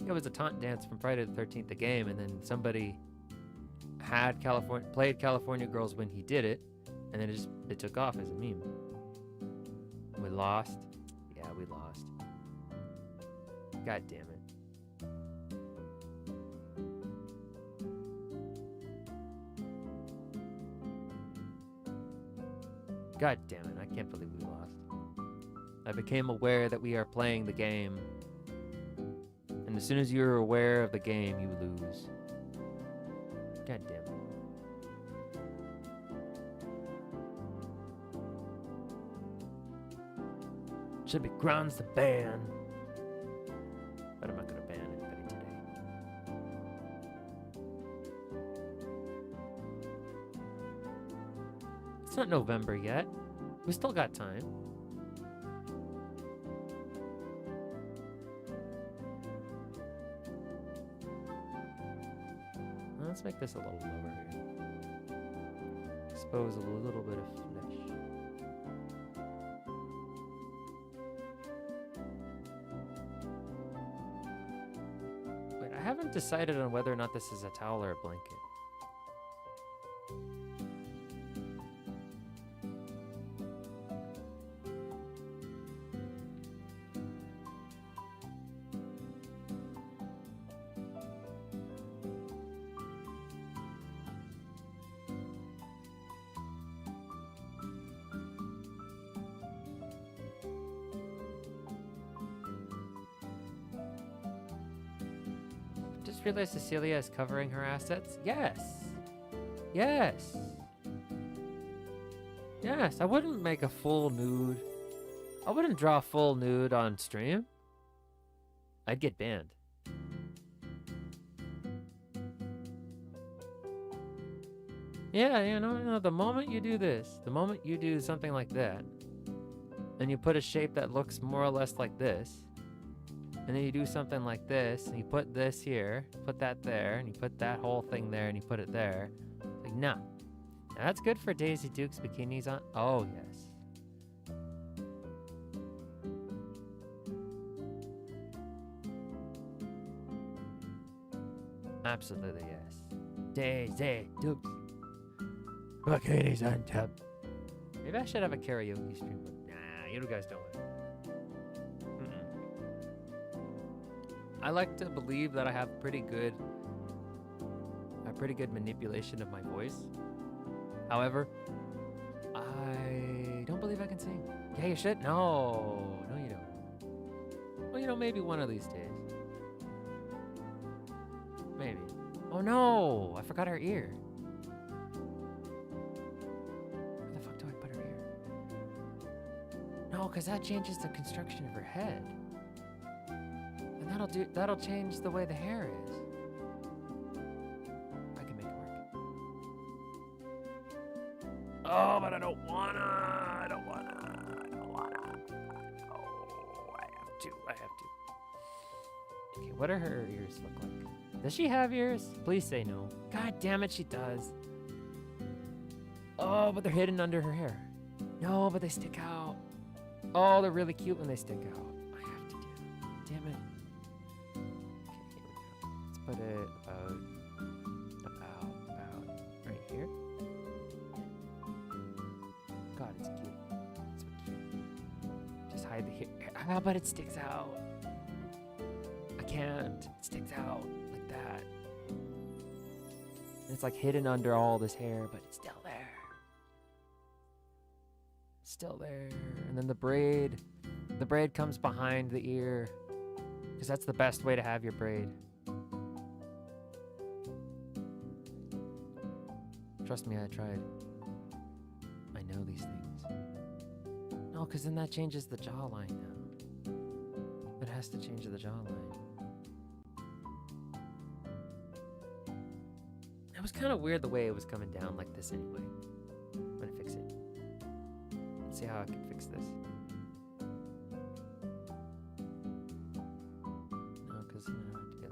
It was a taunt dance from Friday the 13th, the game, and then somebody played California Girls when he did it, and then it took off as a meme. We lost. Yeah, we lost. God damn it. God damn it, I can't believe we lost. I became aware that we are playing the game, and as soon as you're aware of the game, you lose. God damn it. Should be grounds to ban. But I'm not gonna ban anybody today. It's not November yet. We still got time. Let's make this a little lower here. Expose a little bit of flesh. Wait, I haven't decided on whether or not this is a towel or a blanket. Realize Cecilia is covering her assets? Yes. Yes. Yes, I wouldn't make a full nude. I wouldn't draw full nude on stream. I'd get banned. Yeah, you know, the moment you do this, the moment you do something like that, and you put a shape that looks more or less like this, and then you do something like this, and you put this here, put that there, and you put that whole thing there, and you put it there. Like, nah. Now, that's good for Daisy Duke's bikinis on. Oh, yes. Absolutely, yes. Daisy Duke's bikinis on top. Maybe I should have a karaoke stream. Nah, you guys don't. I like to believe that I have pretty good manipulation of my voice. However, I don't believe I can sing. Yeah, you should. No, you don't. Well, you know, maybe one of these days. Maybe. Oh no, I forgot her ear. Where the fuck do I put her ear? No, because that changes the construction of her head. That'll change the way the hair is. I can make it work. Oh, but I don't wanna. Oh, I have to. Okay, What do her ears look like? Does she have ears? Please say no. God damn it, she does. Oh, but they're hidden under her hair. No, but they stick out. Oh, they're really cute when they stick out. I have to do it. Damn it. Okay, here we go. Let's put it about right here. God, it's cute. It's so cute. Just hide the hair. Ah, but it sticks out. I can't. It sticks out like that. And it's like hidden under all this hair, but it's still there. Still there. And then the braid comes behind the ear, because that's the best way to have your braid. Trust me, I tried. I know these things. No, because then that changes the jawline now. It has to change the jawline. It was kind of weird the way it was coming down like this anyway. I'm gonna fix it. Let's see how I can fix this. No, because I have to be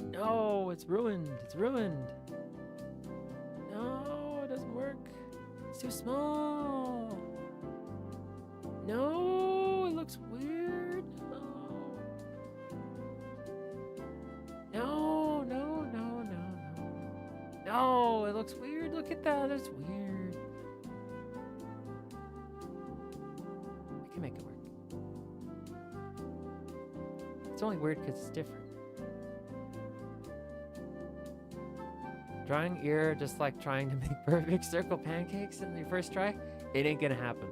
like... No, it's ruined. It's ruined. No, it doesn't work. It's too small. No, it looks weird. No, no, no, no, no. No, it looks weird. Look at that. It's weird. I can make it work. It's only weird because it's different. Drawing ear just like trying to make perfect circle pancakes in your first try, it ain't gonna happen.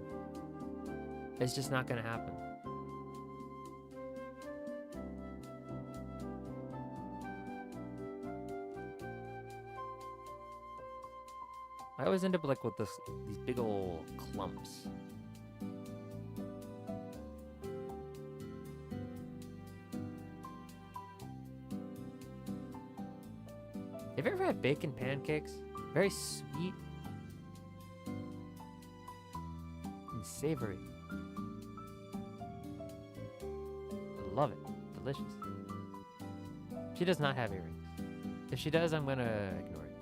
It's just not gonna happen. I always end up like with these big old clumps. Have you ever had bacon pancakes? Very sweet and savory. I love it. Delicious. She does not have earrings. If she does, I'm gonna ignore it.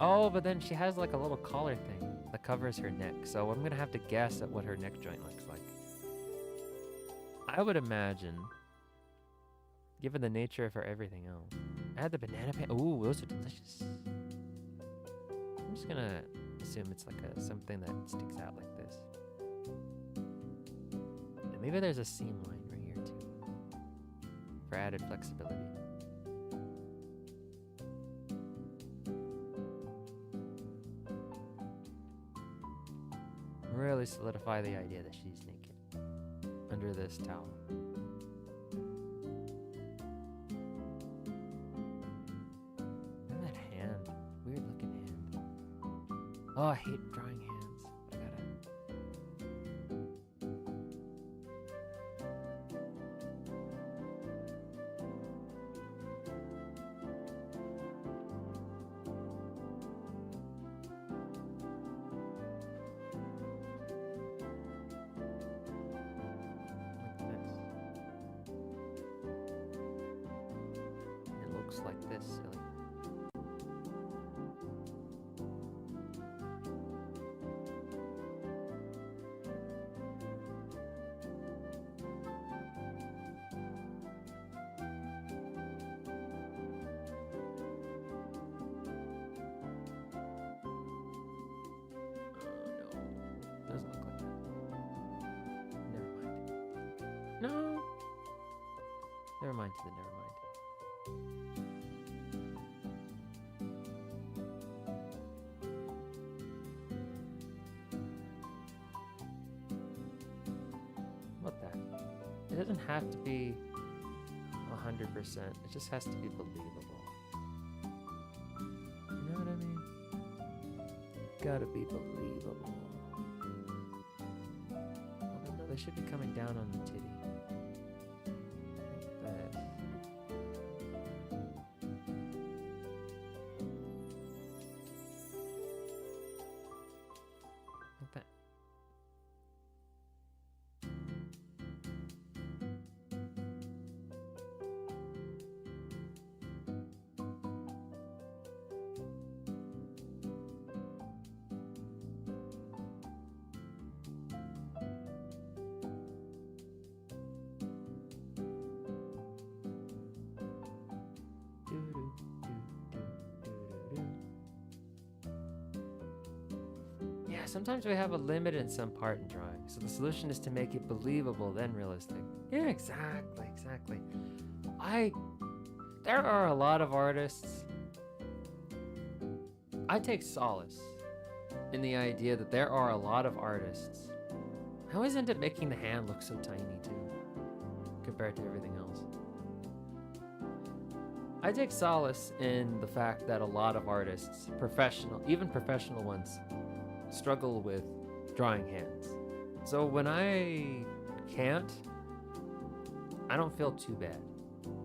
Oh, but then she has like a little collar thing that covers her neck. So I'm gonna have to guess at what her neck joint looks like. I would imagine, given the nature of her everything else. I had the banana pan. Ooh, those are delicious. I'm just gonna assume it's like something that sticks out like this. And maybe there's a seam line right here too, for added flexibility. Really solidify the idea that she's naked under this towel. Oh, I hate drawing hands. But it looks like this, silly. Doesn't look like that. Never mind. No! Never mind to the never mind. What that? It doesn't have to be 100%. It just has to be believable. You know what I mean? Gotta be believable. They should be coming down on the titty. Like this. Like that. sometimes we have a limit in some part in drawing. So the solution is to make it believable, then realistic. Yeah, exactly. There are a lot of artists. I take solace in the idea that there are a lot of artists. How isn't it making the hand look so tiny too, compared to everything else? I take solace in the fact that a lot of artists, even professional ones, struggle with drawing hands. So when I can't, I don't feel too bad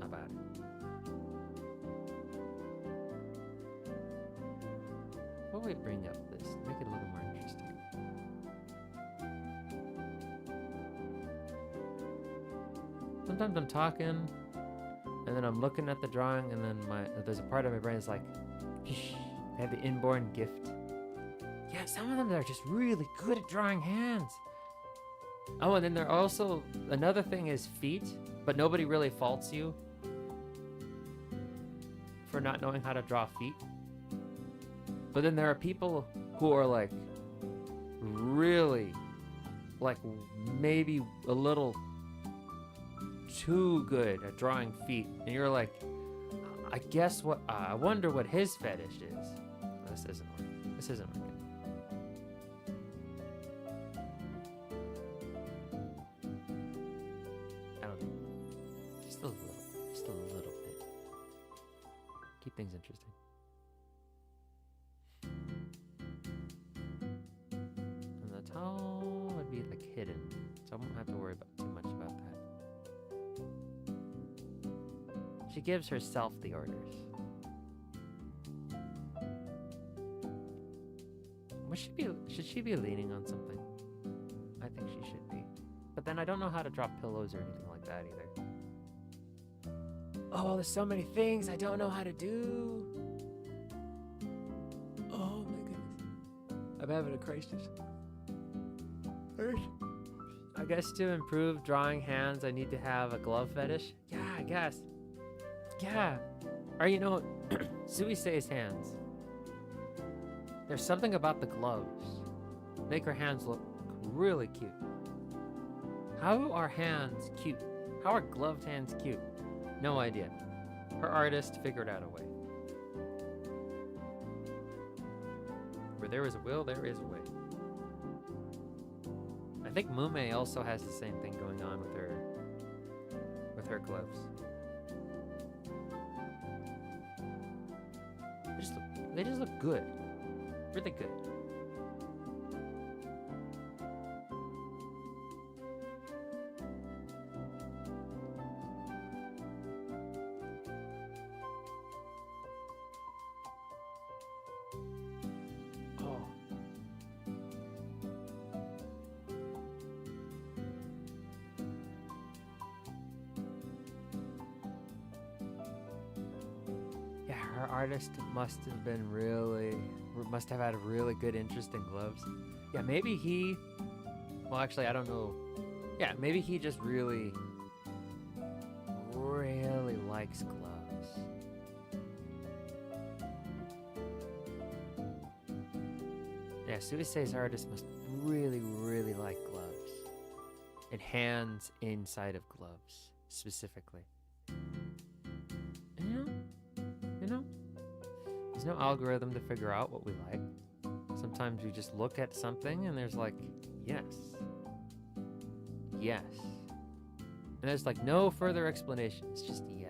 about it. What would we bring up this? Make it a little more interesting. Sometimes I'm talking, and then I'm looking at the drawing, and then there's a part of my brain that's like, I have the inborn gift. Yeah, some of them are just really good at drawing hands. Oh, and then there are also, another thing is feet, but nobody really faults you for not knowing how to draw feet. But then there are people who are like, really, like maybe a little too good at drawing feet. And you're like, I wonder what his fetish is. This isn't working. I don't know. Just a little bit. Keep things interesting. And the towel would be like hidden, so I won't have to worry about too much about that. She gives herself the orders. Should she be leaning on something? I think she should be. But then I don't know how to draw pillows or anything like that either. Oh, there's so many things I don't know how to do. Oh my goodness. I'm having a crisis. I guess to improve drawing hands, I need to have a glove fetish. Yeah, I guess. Yeah. Or you know, Suisei's hands. There's something about the gloves. Make her hands look really cute. How are hands cute? How are gloved hands cute? No idea. Her artist figured out a way. Where there is a will, there is a way. I think Mume also has the same thing going on with her gloves. They just look good. Really good. Oh. Yeah, her artist must have had a really good interest in gloves. Yeah, maybe well actually I don't know. Yeah, maybe he just really likes gloves. Yeah, Suisei's artist must really like gloves. And hands inside of gloves, specifically. You know? There's no algorithm to figure out what we like. Sometimes we just look at something and there's like, yes. And there's like no further explanation. It's just yes.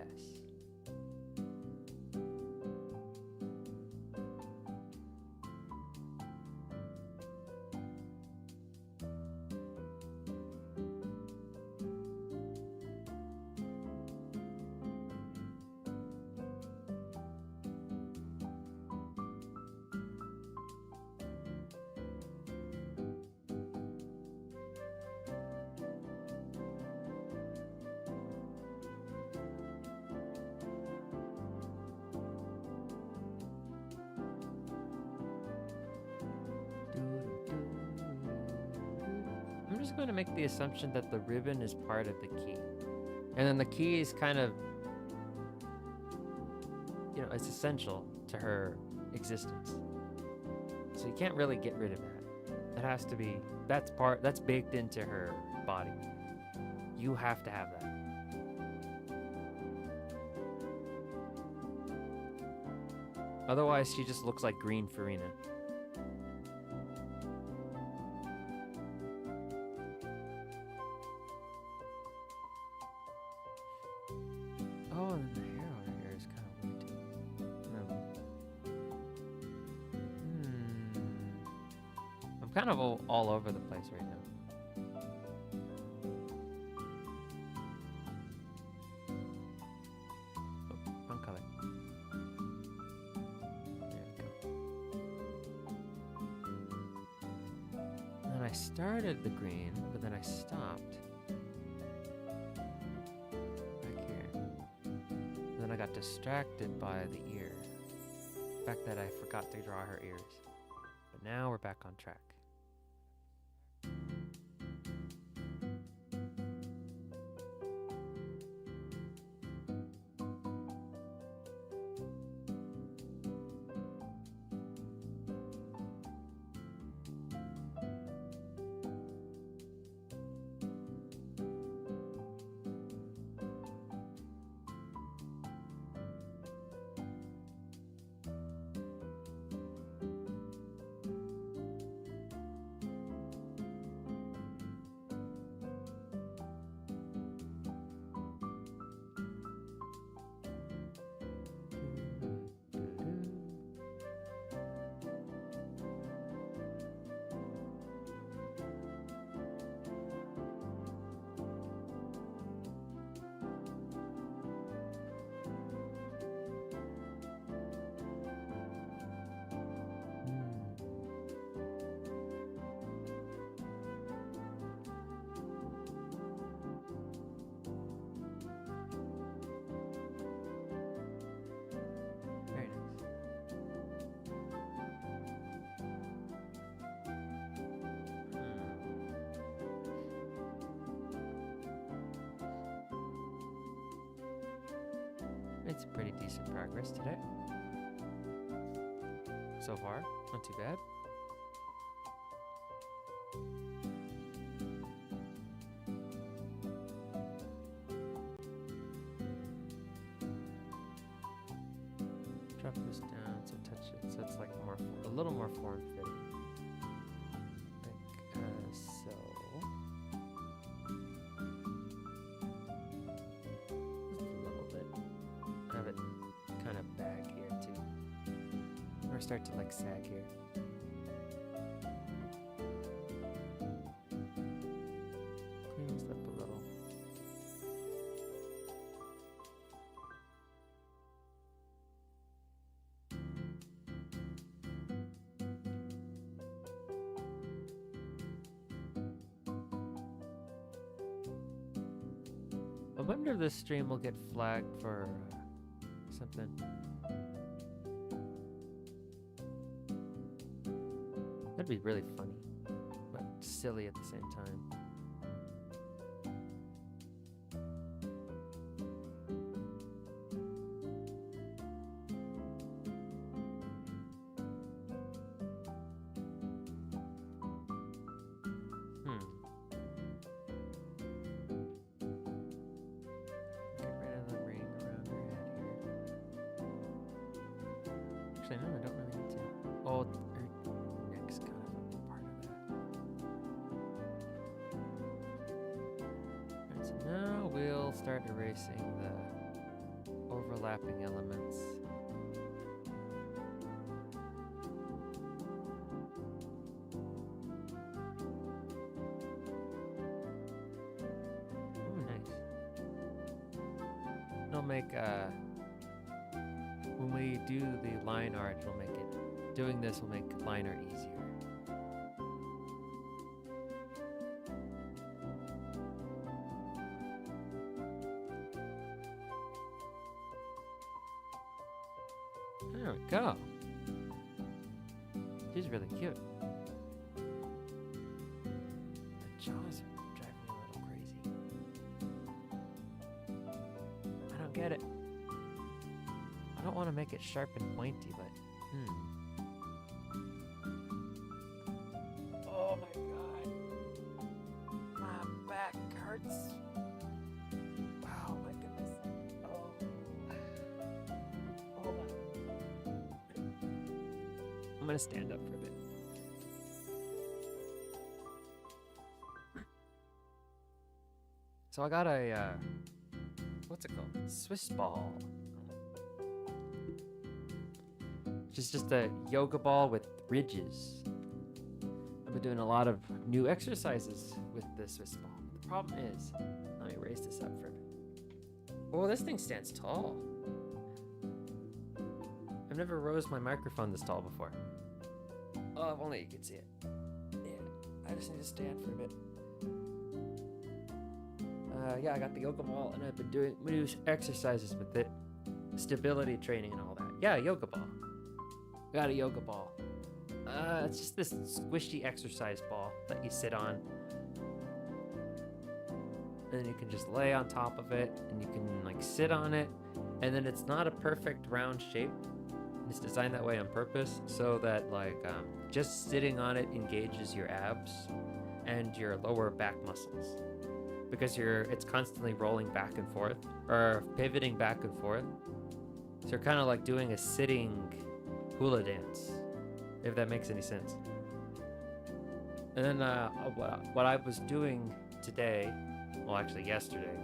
I'm just going to make the assumption that the ribbon is part of the key. And then the key is kind of, it's essential to her existence. So you can't really get rid of that. It has to be, that's baked into her body. You have to have that. Otherwise, she just looks like green Farina. Oh, and the hair over here is kind of weird too. I'm kind of all over the place right now. Oh, wrong color. There we go. And I started the green, but then I stopped. I got distracted by the ear. The fact that I forgot to draw her ears. But now we're back on track. Made some pretty decent progress today. So far, not too bad. Drop this down to touch it, so it's like more, a little more form-fitting. Like so. Or start to like sag here. Clean this up a little. I wonder if this stream will get flagged for something. That'd be really funny, but silly at the same time. Get rid of the ring around her head here. Actually, no, I don't really need to. Oh, her neck's kind of a part of that. Alright, so now we'll start erasing the overlapping elements. Oh, nice. It'll make, when we do the line art, it'll make it, doing this will make line art easier. There we go. She's really cute. The jaws are driving me a little crazy. I don't get it. I don't want to make it sharp and pointy, but Oh, hurts. Oh my goodness. Oh. Hold on. I'm gonna stand up for a bit. So I got a, what's it called? Swiss ball. Which is just a yoga ball with ridges. I've been doing a lot of new exercises with the Swiss ball. The problem is, let me raise this up for a bit. Oh, this thing stands tall. I've never rose my microphone this tall before. Oh, if only you could see it. Yeah, I just need to stand for a bit. Yeah, I got the yoga ball, and I've been doing new exercises with it. Stability training and all that. Yeah, yoga ball. I got a yoga ball. It's just this squishy exercise ball that you sit on. And then you can just lay on top of it, and you can like sit on it. And then it's not a perfect round shape. It's designed that way on purpose so that just sitting on it engages your abs and your lower back muscles. Because it's constantly rolling back and forth, or pivoting back and forth. So you're kind of like doing a sitting hula dance, if that makes any sense. And then what I was doing today, well actually yesterday,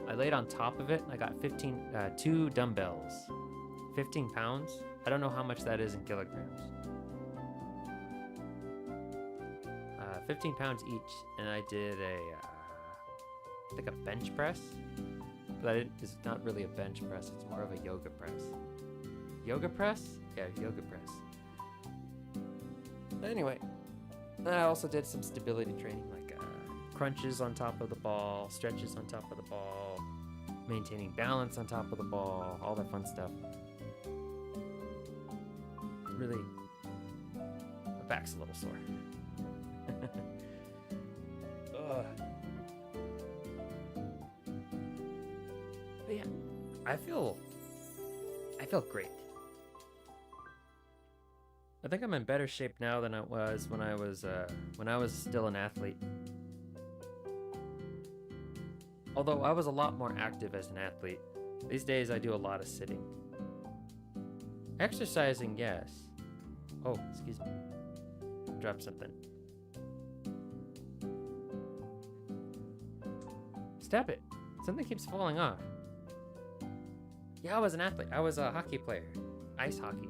I laid on top of it and I got 2 dumbbells, 15 pounds. I don't know how much that is in kilograms. 15 pounds each, and I did I think a bench press, but it's not really a bench press, it's more of a yoga press. Yoga press? Yeah, yoga press. Anyway, I also did some stability training, like crunches on top of the ball, stretches on top of the ball, maintaining balance on top of the ball, all that fun stuff. Really, my back's a little sore. Ugh. But yeah, I feel great. I think I'm in better shape now than I was when I was still an athlete. Although I was a lot more active as an athlete. These days I do a lot of sitting. Exercising, yes. Oh, excuse me. Dropped something. Stop it. Something keeps falling off. Yeah, I was an athlete. I was a hockey player. Ice hockey.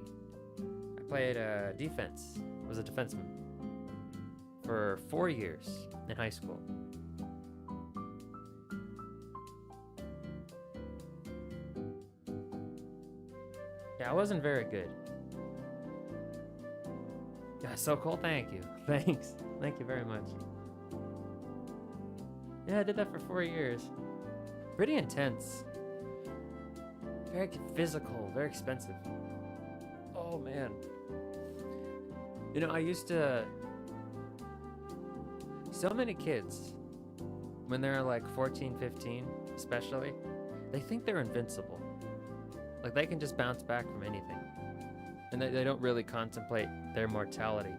I played defense. I was a defenseman for 4 years in high school. Yeah, I wasn't very good. Yeah, so cool. Thank you. Thanks. Thank you very much. Yeah, I did that for 4 years. Pretty intense. Very physical, very expensive. Oh man. You know, I used to... So many kids, when they're like 14, 15, especially, they think they're invincible. Like they can just bounce back from anything. And they don't really contemplate their mortality.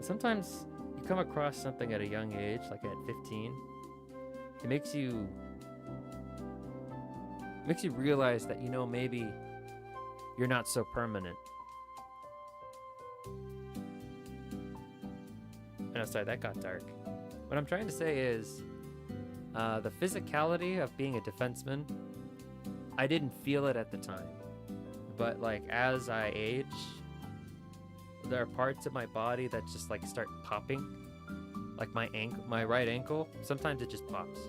Sometimes you come across something at a young age, like at 15, it makes you realize that, you know, maybe you're not so permanent. Oh, sorry, that got dark. What I'm trying to say is, the physicality of being a defenseman, I didn't feel it at the time. But like as I age, there are parts of my body that just like start popping. Like my right ankle, sometimes it just pops.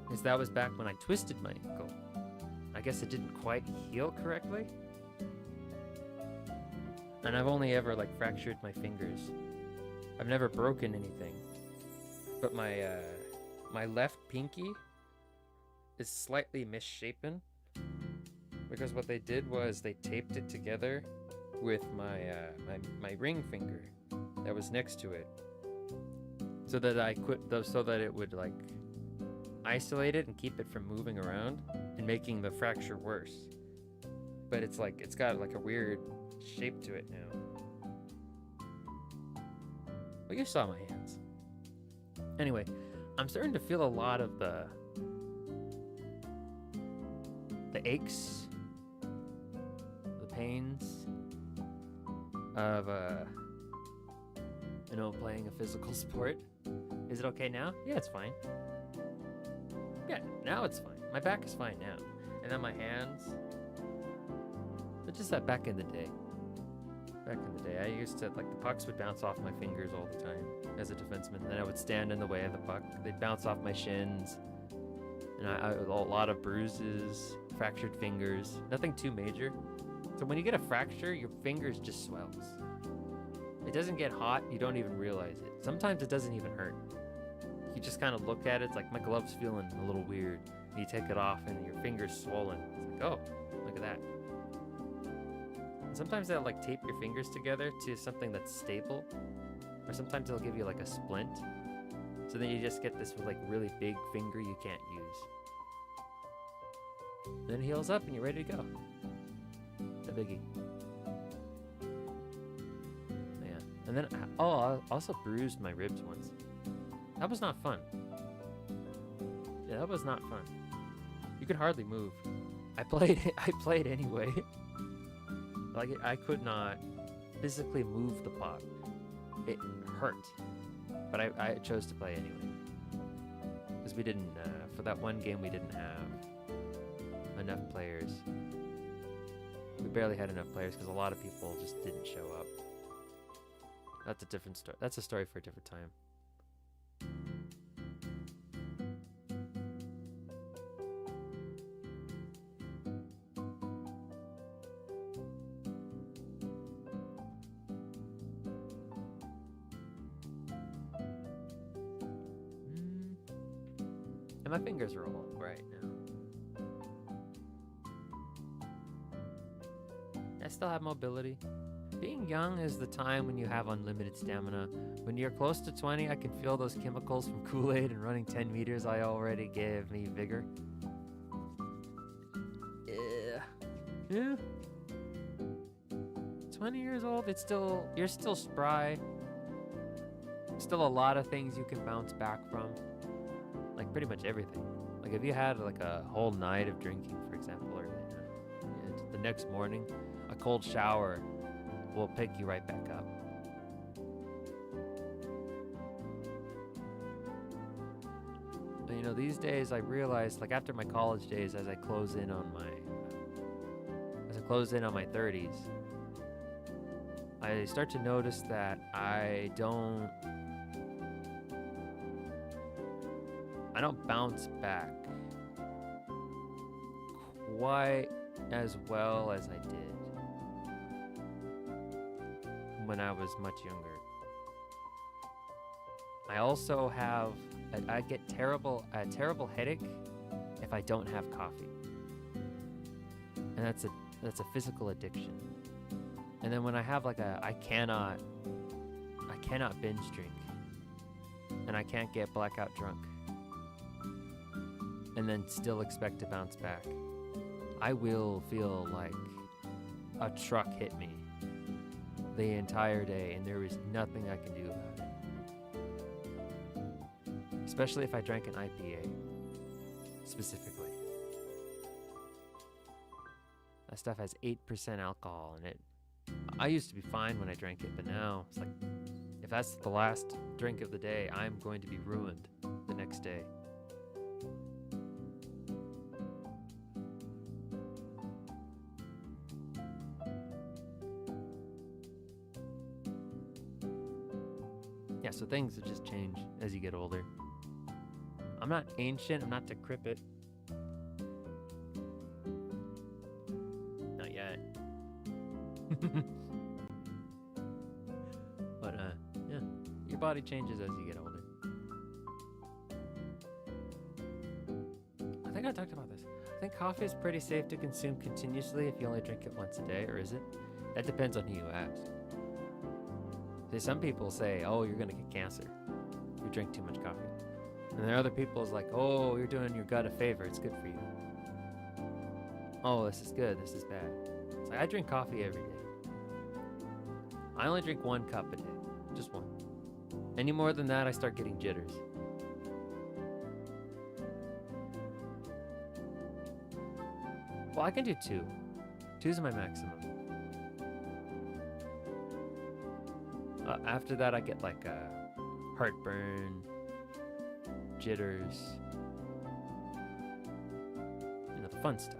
Because that was back when I twisted my ankle. I guess it didn't quite heal correctly. And I've only ever like fractured my fingers. I've never broken anything. But my left pinky is slightly misshapen. Because what they did was they taped it together with my ring finger that was next to it, so that it would like isolate it and keep it from moving around and making the fracture worse. But it's got like a weird shape to it now. Well, you saw my hands. Anyway, I'm starting to feel a lot of the aches, the pains of playing a physical sport. Is it okay now? Yeah, it's fine. Yeah, now it's fine. My back is fine now. And then my hands. But just that back in the day. Back in the day, I used to, like, the pucks would bounce off my fingers all the time as a defenseman. And then I would stand in the way of the puck. They'd bounce off my shins. And I a lot of bruises, fractured fingers. Nothing too major. So when you get a fracture, your fingers just swells. It doesn't get hot, you don't even realize it. Sometimes it doesn't even hurt. You just kind of look at it, it's like my glove's feeling a little weird. You take it off and your finger's swollen. It's like, oh, look at that. And sometimes they'll like tape your fingers together to something that's stable. Or sometimes they'll give you like a splint. So then you just get this like really big finger you can't use. Then it heals up and you're ready to go. No biggie. And then, I also bruised my ribs once. That was not fun. Yeah, that was not fun. You could hardly move. I played anyway. Like, I could not physically move the puck. It hurt. But I chose to play anyway. Because we didn't, for that one game, we didn't have enough players. We barely had enough players because a lot of people just didn't show up. That's a different story. That's a story for a different time. And my fingers are all right now. I still have mobility. Being young is the time when you have unlimited stamina. When you're close to 20, I can feel those chemicals from Kool-Aid, and running 10 meters already gave me vigor. Yeah. 20 years old, you're still spry. Still a lot of things you can bounce back from. Like pretty much everything. Like if you had like a whole night of drinking, for example, or the next morning, a cold shower will pick you right back up. And, these days I realize, like after my college days, as I close in on my 30s, I start to notice that I don't bounce back quite as well as I did when I was much younger. I also have, I get a terrible headache if I don't have coffee. And that's a physical addiction. And then when I have like I cannot binge drink. And I can't get blackout drunk. And then still expect to bounce back. I will feel like a truck hit me the entire day, and there is nothing I can do about it. Especially if I drank an IPA, specifically. That stuff has 8% alcohol in it. I used to be fine when I drank it, but now it's like, if that's the last drink of the day, I'm going to be ruined the next day. Yeah, so things will just change as you get older. I'm not ancient, I'm not decrepit. Not yet. But, yeah, your body changes as you get older. I think I talked about this. I think coffee is pretty safe to consume continuously if you only drink it once a day, or is it? That depends on who you ask. See, some people say, oh, you're going to get cancer if you drink too much coffee. And there are other people is like, oh, you're doing your gut a favor. It's good for you. Oh, this is good. This is bad. It's like, I drink coffee every day. I only drink 1 cup a day. Just one. Any more than that, I start getting jitters. Well, I can do 2. 2's my maximum. After that, I get like heartburn, jitters, you know, the fun stuff.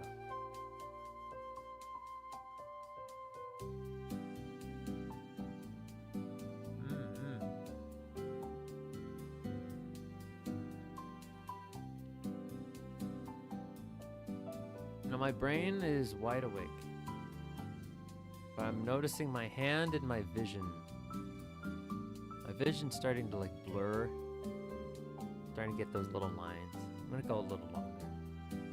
Now my brain is wide awake, but I'm noticing my hand and my vision. My vision's starting to like blur, starting to get those little lines. I'm gonna go a little longer.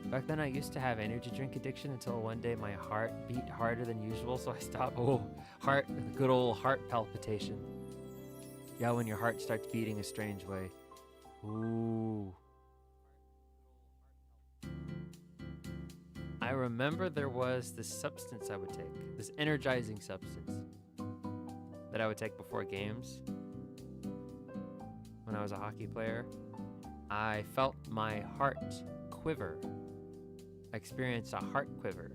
Back then I used to have energy drink addiction until one day my heart beat harder than usual, so I stopped. Oh, heart, the good old heart palpitation. Yeah, when your heart starts beating a strange way. Ooh. I remember there was this substance I would take, this energizing substance that I would take before games. When I was a hockey player, I felt my heart quiver. I experienced a heart quiver,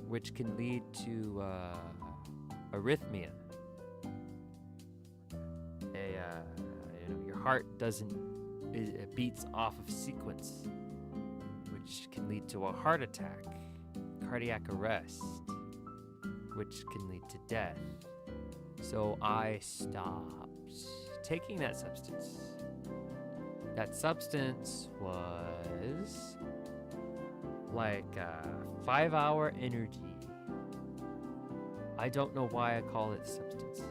which can lead to arrhythmia. Your heart it beats off of sequence, which can lead to a heart attack, cardiac arrest, which can lead to death. So I stopped taking that substance. That substance was like a 5-hour energy. I don't know why I call it substance.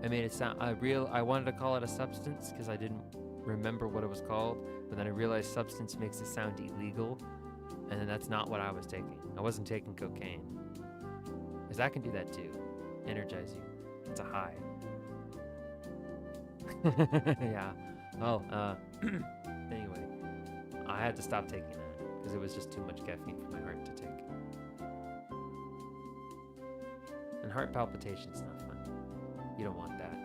I made it sound I wanted to call it a substance because I didn't remember what it was called, but then I realized substance makes it sound illegal, and then that's not what I was taking. I wasn't taking cocaine, because that can do that too, energize you. It's a high. Yeah. Oh, anyway, I had to stop taking that because it was just too much caffeine for my heart to take. And heart palpitation's not fun. You don't want that.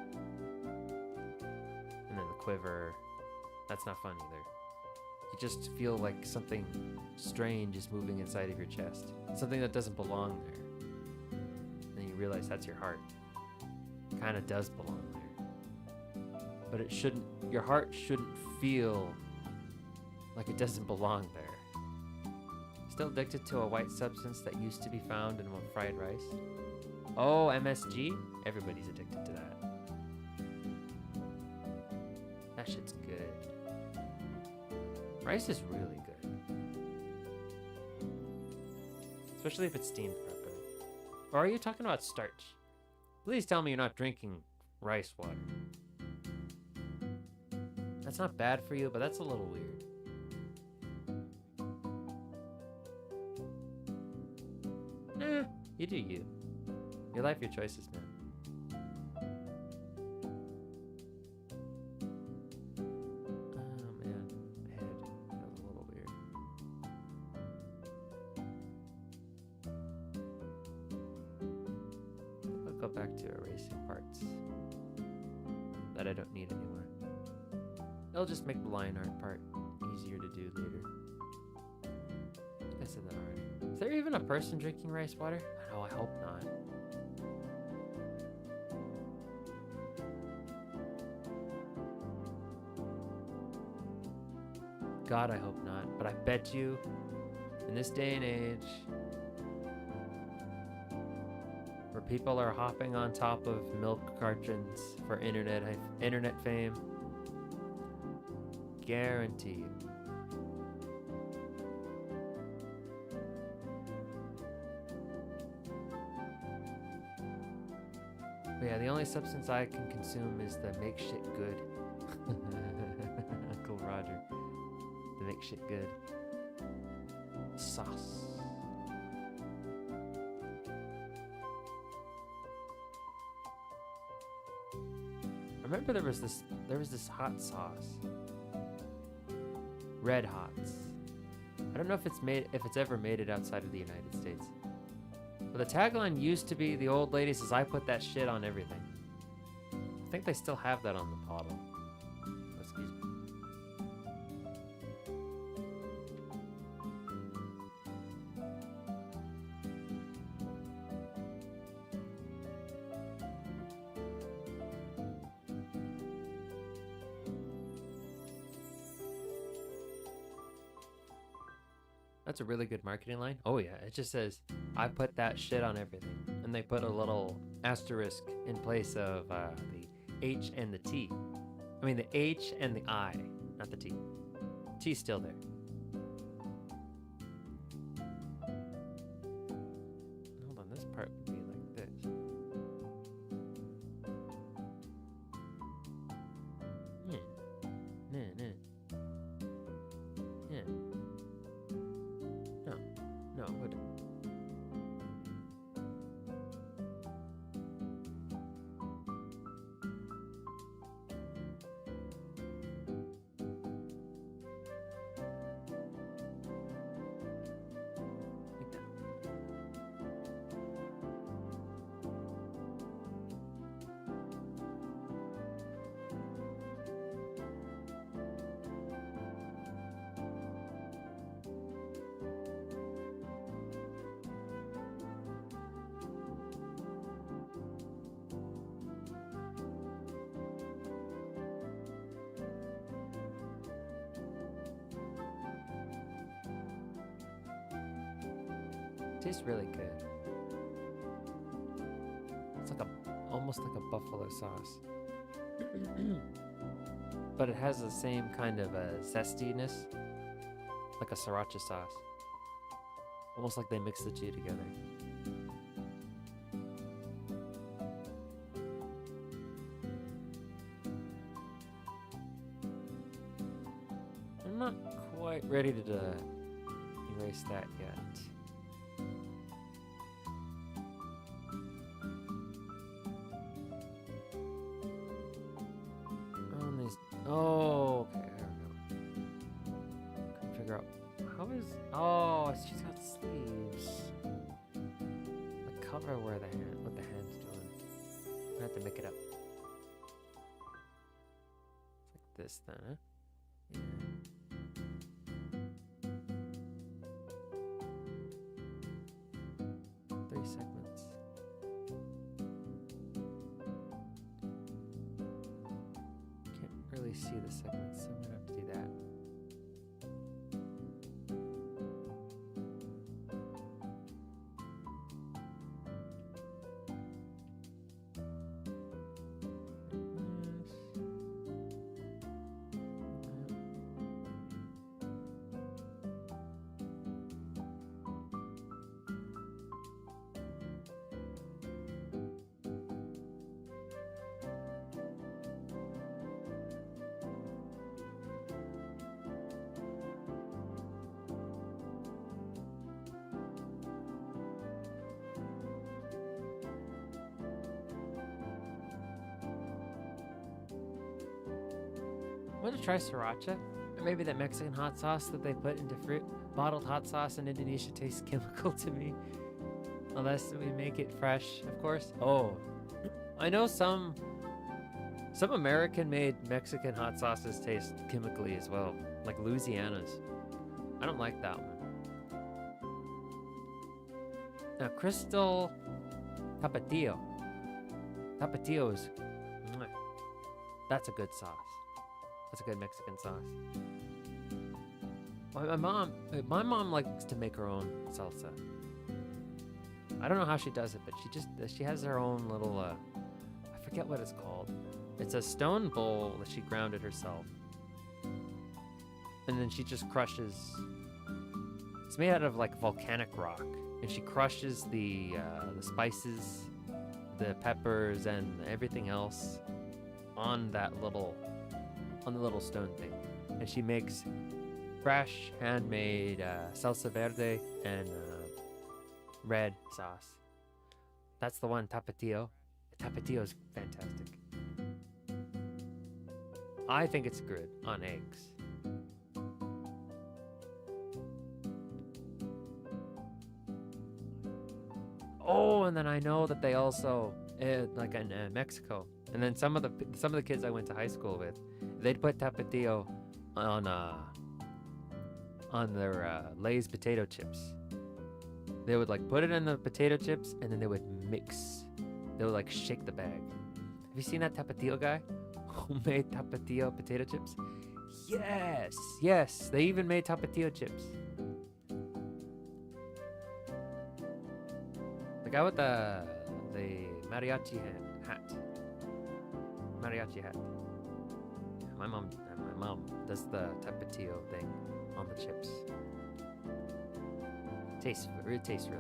And then the quiver, that's not fun either. You just feel like something strange is moving inside of your chest. Something that doesn't belong there. And then you realize that's your heart. It kind of does belong there. But it shouldn't, your heart shouldn't feel like it doesn't belong there. Still addicted to a white substance that used to be found in fried rice? Oh, MSG? Everybody's addicted to that. That shit's good. Rice is really good. Especially if it's steamed properly. Or are you talking about starch? Please tell me you're not drinking rice water. That's not bad for you, but that's a little weird. You do you. Your life, your choices, man. Oh man, my head. That was a little weird. I'll go back to erasing parts that I don't need anymore. It'll just make the line art part easier to do later. I said that already. Is there even a person drinking rice water? No, I hope not. God, I hope not. But I bet you, in this day and age, where people are hopping on top of milk cartons for internet fame, guaranteed. But yeah, the only substance I can consume is the make shit good. Uncle Roger. The make shit good. Sauce. I remember there was this hot sauce. Red Hots. I don't know if it's ever made it outside of the United States. But the tagline used to be, the old lady says, I put that shit on everything. I think they still have that on the bottle. Excuse me. That's a really good marketing line. Oh yeah, it just says, I put that shit on everything. And they put a little asterisk in place of the H and the T. I mean the H and the I, not the T. T's still there. Hold on, this part would be like this. Yeah. Yeah. No, it wouldn't. Like that. Tastes really good. It's like almost like a buffalo sauce. But it has the same kind of zestiness, like a sriracha sauce. Almost like they mix the two together. I'm not quite ready to erase that yet. Oh, okay, there we go. Couldn't figure out how is. Oh, she's got sleeves. The cover where what the hand's doing. I have to make it up. It's like this then, huh? Yeah. Three segments. Really see the segments, so I'm gonna have to do that. Want to try sriracha? Or maybe that Mexican hot sauce that they put into fruit? Bottled hot sauce in Indonesia tastes chemical to me. Unless we make it fresh, of course. Oh, I know some American-made Mexican hot sauces taste chemically as well. Like Louisiana's. I don't like that one. Now, Crystal Tapatio. Tapatio is... That's a good sauce. That's a good Mexican sauce. My mom likes to make her own salsa. I don't know how she does it, but she has her own little I forget what it's called. It's a stone bowl that she grounded herself, and then she just crushes. It's made out of like volcanic rock, and she crushes the spices, the peppers, and everything else on the little stone thing, and she makes fresh handmade salsa verde and red sauce. That's the one, Tapatio. Tapatio is fantastic. I think it's good on eggs. Oh, and then I know that they also like in Mexico, and then some of the kids I went to high school with, they'd put Tapatio on their Lay's potato chips. They would like put it in the potato chips, and then they would mix. They would like shake the bag. Have you seen that Tapatio guy? Homemade Tapatio potato chips? Yes, yes. They even made Tapatio chips. guy with the mariachi hat. Mariachi hat. My mom does the tapatio thing on the chips. It tastes really good.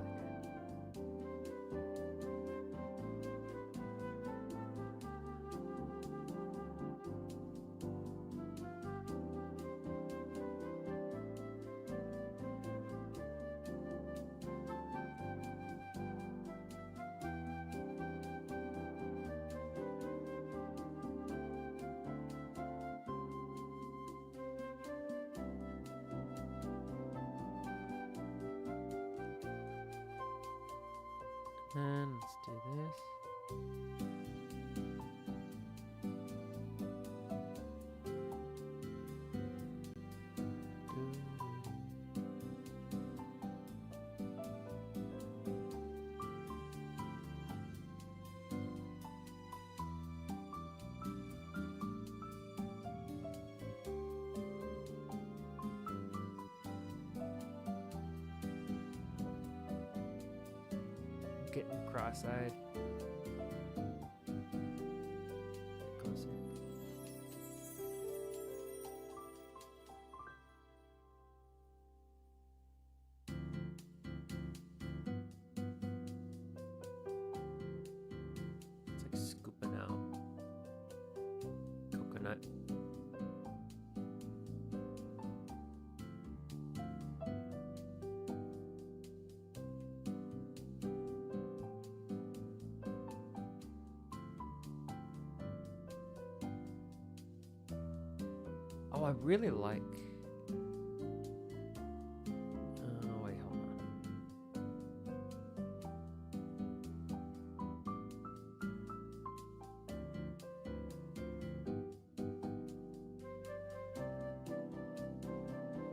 And let's do this. Getting cross-eyed. Closer. It's like scooping out coconut. Oh, I really like. Oh, wait, hold on.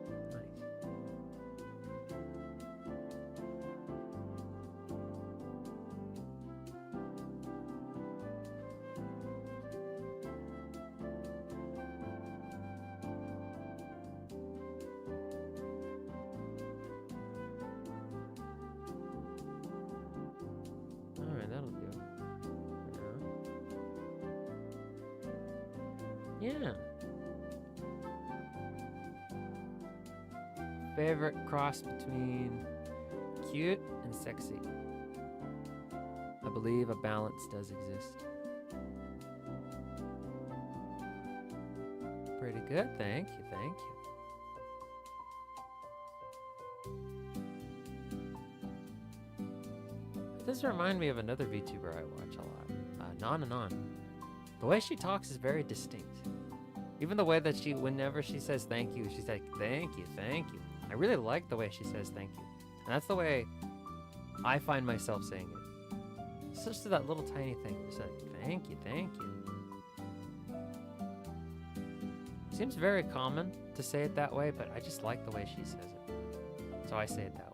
Nice. Alright, that'll do. Yeah. Favorite cross between cute and sexy. I believe a balance does exist. Pretty good, thank you, thank you. This reminds me of another VTuber I watch a lot, Non. The way she talks is very distinct. Even the way that whenever she says thank you, she's like, thank you, thank you. I really like the way she says thank you. And that's the way I find myself saying it. It's just that little tiny thing. It's like, thank you, thank you. Seems very common to say it that way, but I just like the way she says it. So I say it that way.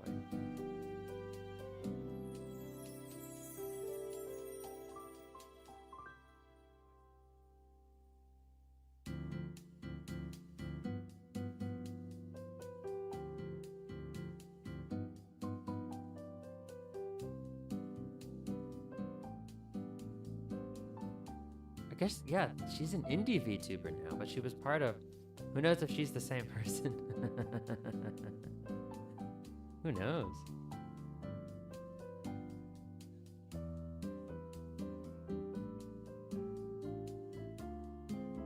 I guess, yeah, she's an indie VTuber now, but she was part of... Who knows if she's the same person? Who knows?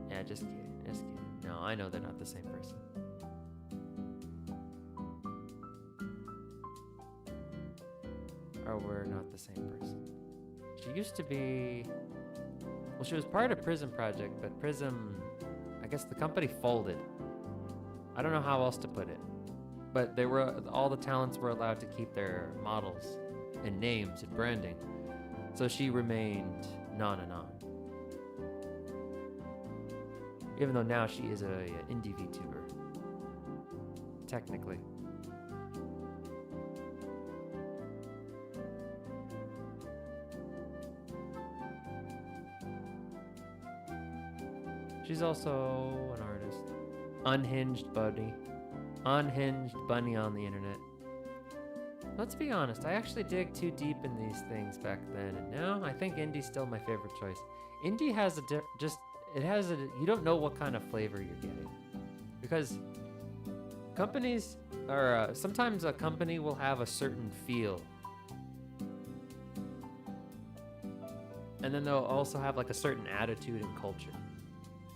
Yeah, just kidding, just kidding. No, I know they're not the same person. Or we're not the same person. She used to be... Well, she was part of Prism Project, but Prism, I guess the company folded. I don't know how else to put it. But they were, all the talents were allowed to keep their models and names and branding. So she remained Non. Even though now she is a indie VTuber. Technically. She's also an artist. Unhinged bunny. Unhinged bunny on the internet. Let's be honest, I actually dig too deep in these things back then, and now I think indie's still my favorite choice. Indie has you don't know what kind of flavor you're getting. Because companies, or sometimes a company will have a certain feel. And then they'll also have like a certain attitude and culture.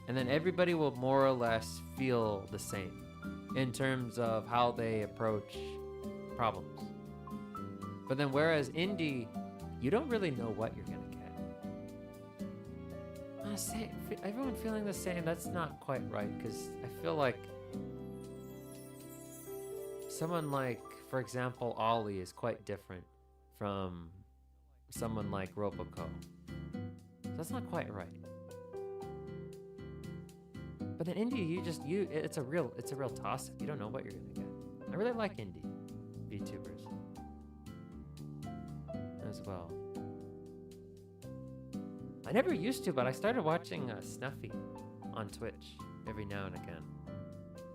And then everybody will more or less feel the same in terms of how they approach problems. But then whereas indie, you don't really know what you're gonna get. Everyone feeling the same, that's not quite right, because I feel like someone like, for example, Ollie is quite different from someone like Roboco. That's not quite right. But then indie, it's a real toss-up. You don't know what you're gonna get. I really like indie VTubers as well. I never used to, but I started watching Snuffy on Twitch every now and again.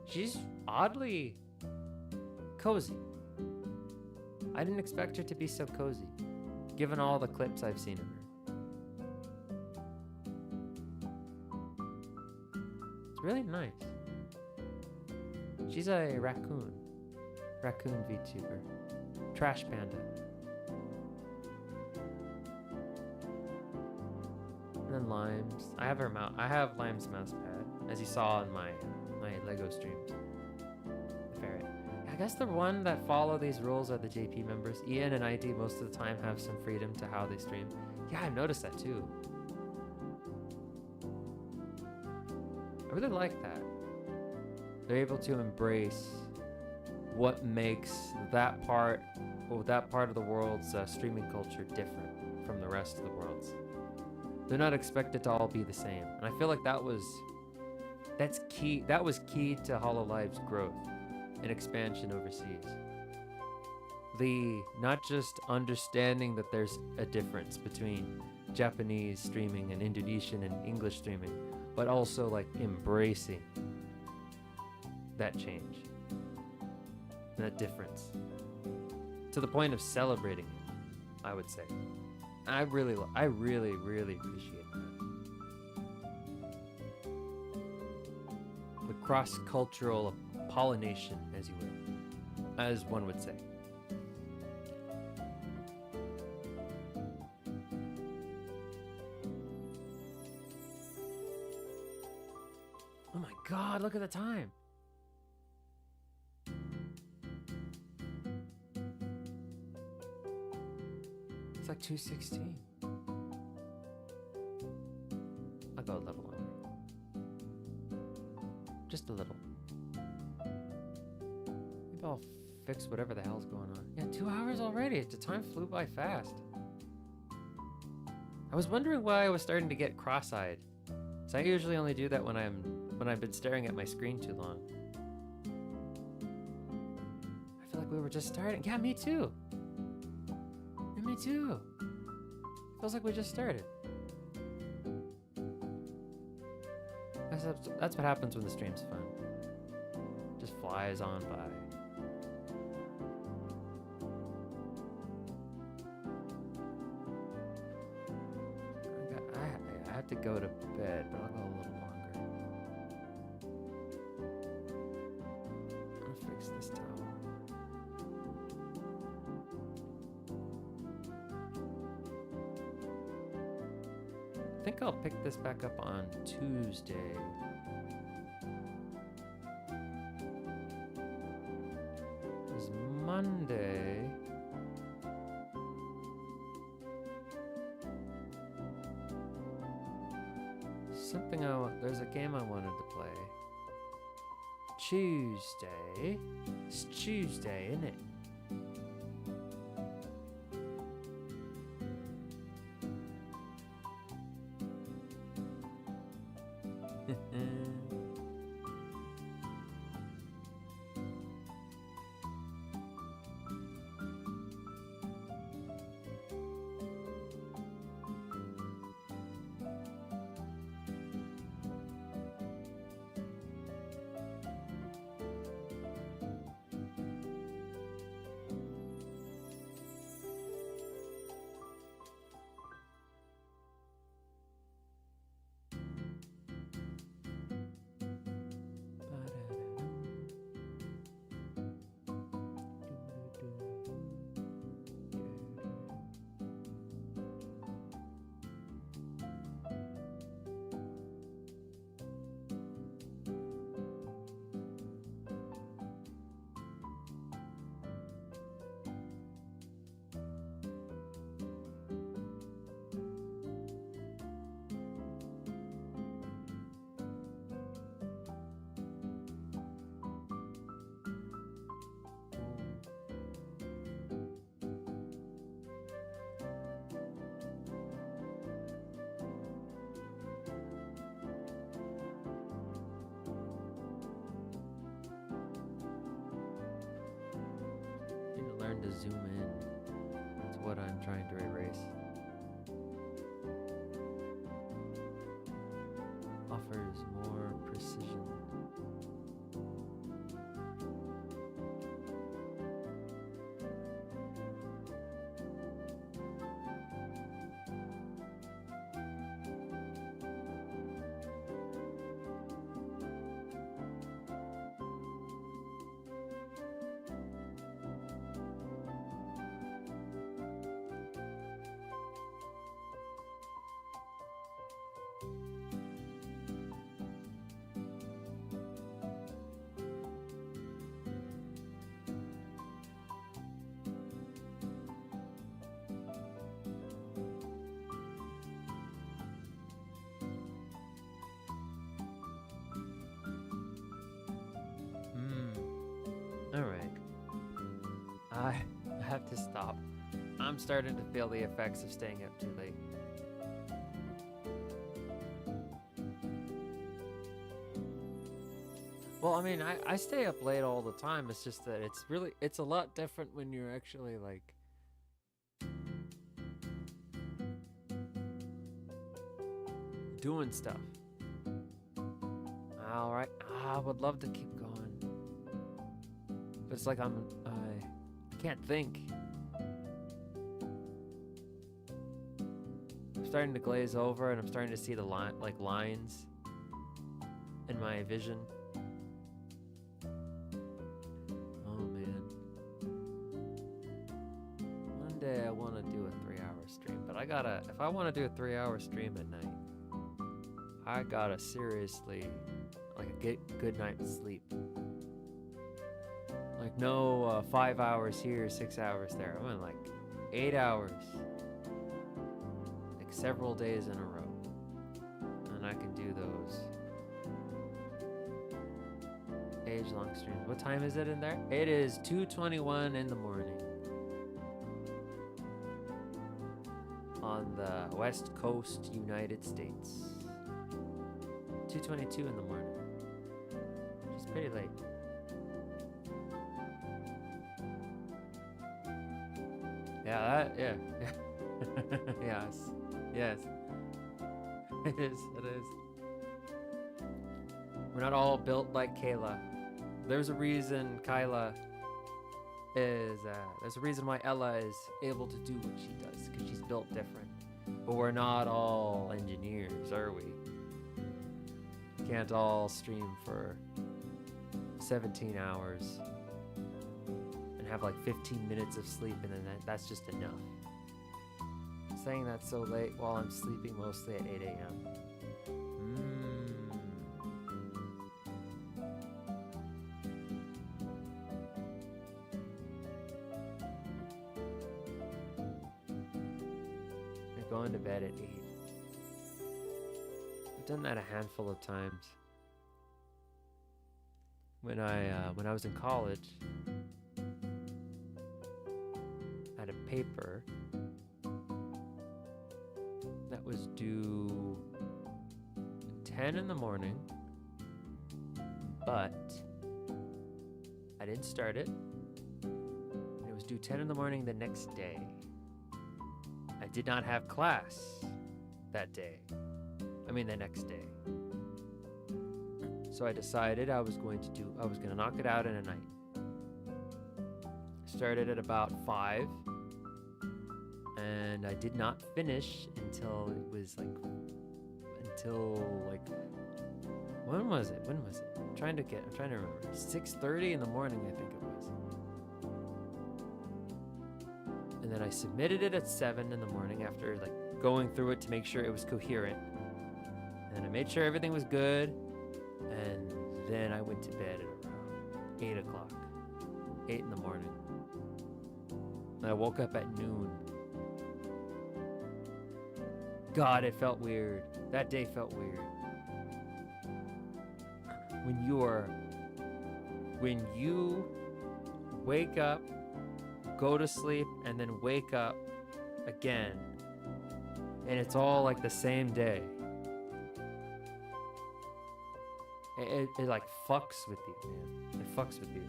She's oddly cozy. I didn't expect her to be so cozy, given all the clips I've seen of her. It's really nice. She's a raccoon VTuber. Trash Panda. And then Limes. I have Limes mouse pad, as you saw in my Lego streams. The ferret. I guess the one that follow these rules are the JP members. Ian and ID most of the time have some freedom to how they stream. Yeah, I've noticed that too. I really like that. They're able to embrace what makes that part of the world's streaming culture different from the rest of the world's. They're not expected to all be the same. And I feel like that was key to HoloLive's growth and expansion overseas. The not just understanding that there's a difference between Japanese streaming and Indonesian and English streaming, but also like embracing that change, that difference, to the point of celebrating it, I would say. I really appreciate that. The cross-cultural pollination, as one would say. Oh my God, look at the time. It's like 2:16. I'll go a little longer. Just a little. Maybe I'll fix whatever the hell's going on. Yeah, 2 hours already. The time flew by fast. I was wondering why I was starting to get cross-eyed. So I usually only do that when I've been staring at my screen too long. I feel like we were just starting. Yeah, me too. Yeah, me too. Feels like we just started. That's what happens when the stream's fun. Just flies on by. I have to go to bed, but I'll go a little longer. I'll fix this towel. I think I'll pick this back up on Tuesday. It's Monday. There's a game I wanted to play. Tuesday. It's Tuesday, isn't it? to zoom in. That's what I'm trying to erase. Offers more precision. Alright. I have to stop. I'm starting to feel the effects of staying up too late. Well, I mean, I stay up late all the time. It's just that it's a lot different when you're actually like doing stuff. Alright. I would love to keep going. But it's like I can't think. I'm starting to glaze over and I'm starting to see the lines in my vision. Oh man. One day I want to do a 3-hour stream, but if I want to do a 3-hour stream at night, I gotta seriously, like, get a good night's sleep. Like, no 5 hours here, 6 hours there. I want like 8 hours. Like several days in a row. And I can do those age-long streams. What time is it in there? It is 2:21 in the morning. On the West Coast, United States. 2:22 in the morning. Which is pretty late. Yeah, yeah. Yes. It is. We're not all built like Kayla. There's a reason Kyla is, there's a reason why Ella is able to do what she does, because she's built different. But we're not all engineers, are we? Can't all stream for 17 hours. Have like 15 minutes of sleep and then that's just enough. Saying that so late while I'm sleeping mostly at 8 a.m. I'm going to bed at 8. I've done that a handful of times. When I was in college, I had a paper that was due 10 in the morning, but I didn't start it. It was due 10 in the morning the next day. I did not have class that day. The next day. So I decided I was going to knock it out in a night. Started at about 5, and I did not finish until when was it? I'm trying to remember. 6:30 in the morning, I think it was. And then I submitted it at 7 in the morning after like going through it to make sure it was coherent. And I made sure everything was good, and then I went to bed at around 8 o'clock, 8 in the morning. And I woke up at noon. God, it felt weird. That day felt weird. When you wake up, go to sleep, and then wake up again, and it's all like the same day. It like fucks with you, man. It fucks with you.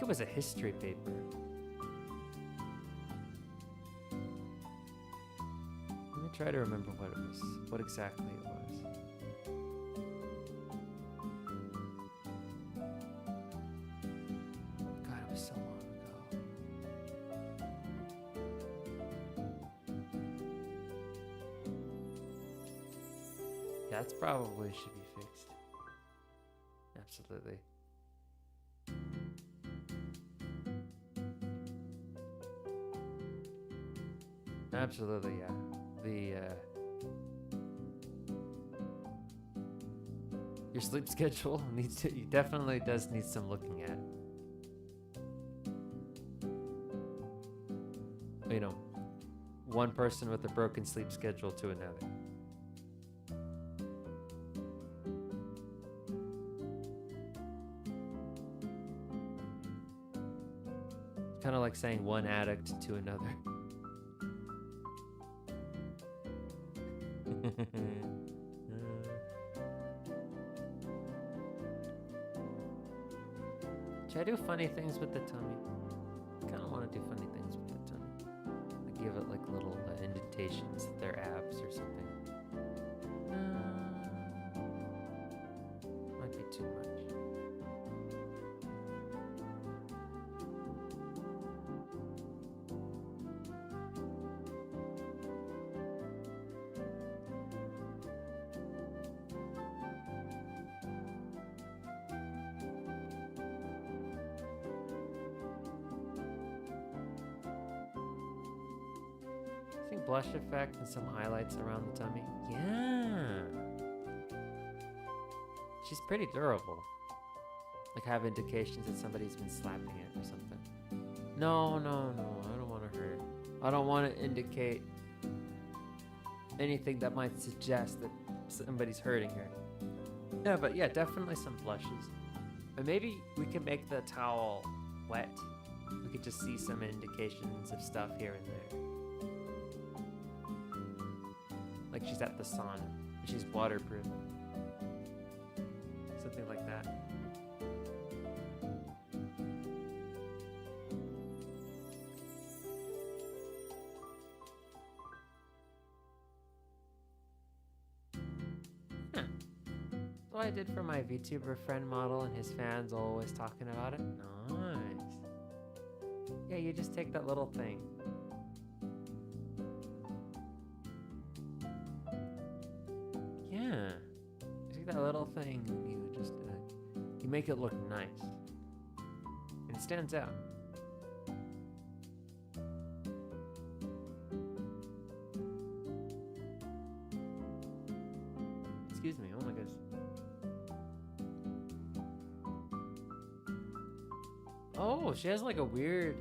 think it was a history paper. Let me try to remember what it was, what exactly it was. God, it was so long ago. Yeah, that's probably should be fixed. Absolutely. Absolutely, yeah. Your sleep schedule definitely does need some looking at. You know, one person with a broken sleep schedule to another. It's kind of like saying one addict to another. Should I do funny things with the tummy? I kind of want to do funny things with the tummy. Like give it like little indentations that they're abs or something. Might be too much. Blush effect and some highlights around the tummy. Yeah. She's pretty durable. Like have indications that somebody's been slapping it or something. No, I don't want to hurt it. I don't want to indicate anything that might suggest that somebody's hurting her. Yeah, but yeah, definitely some blushes. And maybe we can make the towel wet. We could just see some indications of stuff here and there. Like she's at the sauna. She's waterproof. Something like that. Huh. That's what I did for my VTuber friend model, and his fans always talking about it. Nice. Yeah, you just take that little thing. Thing you just you make it look nice and it stands out. Excuse me, oh my goodness. Oh, she has like a weird,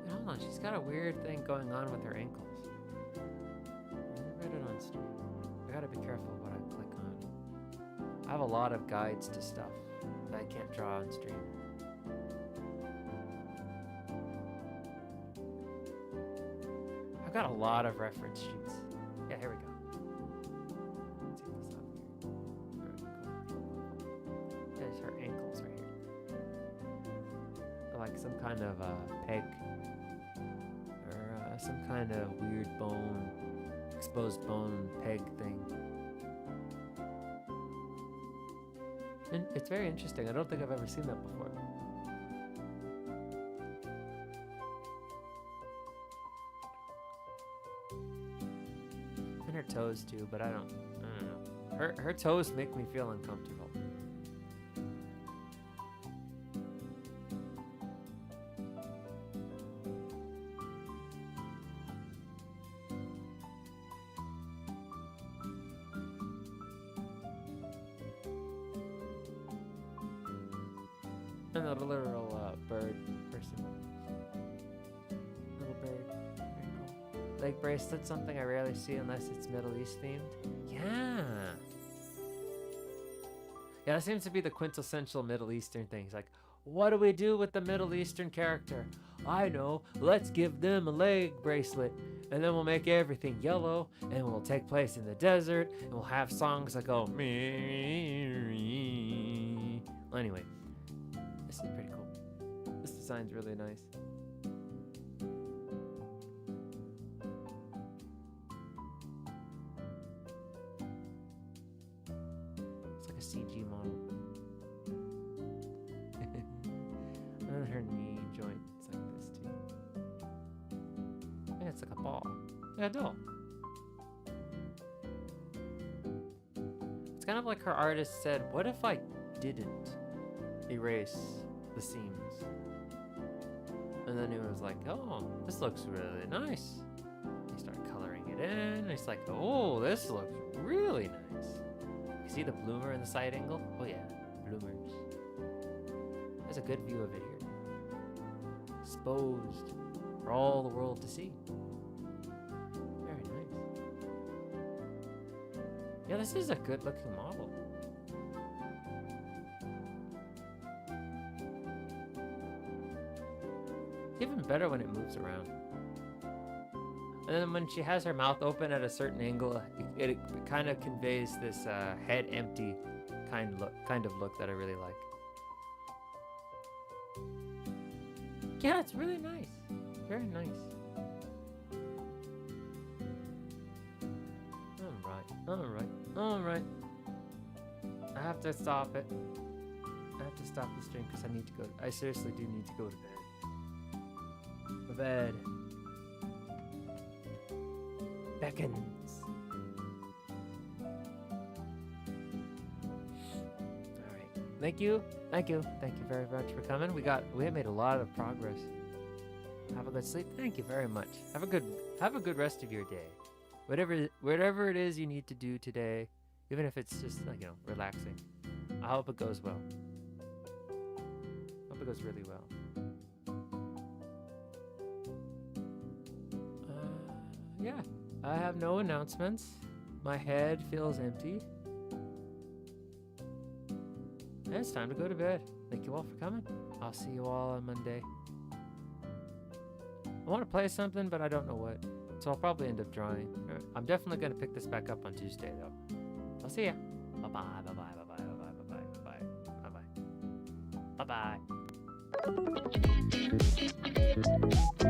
hold on, she's got a weird thing going on with her ankles. I read it on stream. I gotta be careful what I click on. I have a lot of guides to stuff that I can't draw on stream. I've got a lot of reference sheets. Yeah, here we go. Let's take this off here. There's her ankles right here. They're like some kind of peg. Or some kind of weird bone. Exposed bone peg thing. And it's very interesting. I don't think I've ever seen that before. And her toes too, but I don't know. Her toes make me feel uncomfortable. And a literal bird person. Little bird. Very cool. Leg bracelet, something I rarely see unless it's Middle East themed. Yeah. Yeah, that seems to be the quintessential Middle Eastern thing. It's like, what do we do with the Middle Eastern character? I know, let's give them a leg bracelet. And then we'll make everything yellow, and we'll take place in the desert, and we'll have songs that go, Anyway, this is pretty cool. This design's really nice. It's like a CG model. And then her knee joint is like this too. Yeah, it's like a ball. Like a doll. It's kind of like her artist said, what if I didn't erase the seams? And then he was like, oh, this looks really nice. He started coloring it in, and he's like, oh, this looks really nice. You see the bloomer in the side angle? Oh yeah, bloomers. There's a good view of it here. Exposed for all the world to see. Very nice. Yeah, this is a good looking model. It's even better when it moves around. And then when she has her mouth open at a certain angle, it kind of conveys this head empty kind of look that I really like. Yeah, it's really nice. Very nice. Alright. I have to stop it. I have to stop the stream because I need to go. I seriously do need to go to bed. Bed beckons. All right. Thank you very much for coming. We have made a lot of progress. Have a good sleep. Thank you very much. Have a good rest of your day. Whatever it is you need to do today, even if it's just relaxing. I hope it goes well. Hope it goes really well. Yeah, I have no announcements. My head feels empty. And it's time to go to bed. Thank you all for coming. I'll see you all on Monday. I want to play something, but I don't know what. So I'll probably end up drawing. I'm definitely going to pick this back up on Tuesday, though. I'll see ya. Bye-bye, bye-bye, bye-bye, bye-bye, bye-bye, bye-bye. Bye-bye. Bye-bye.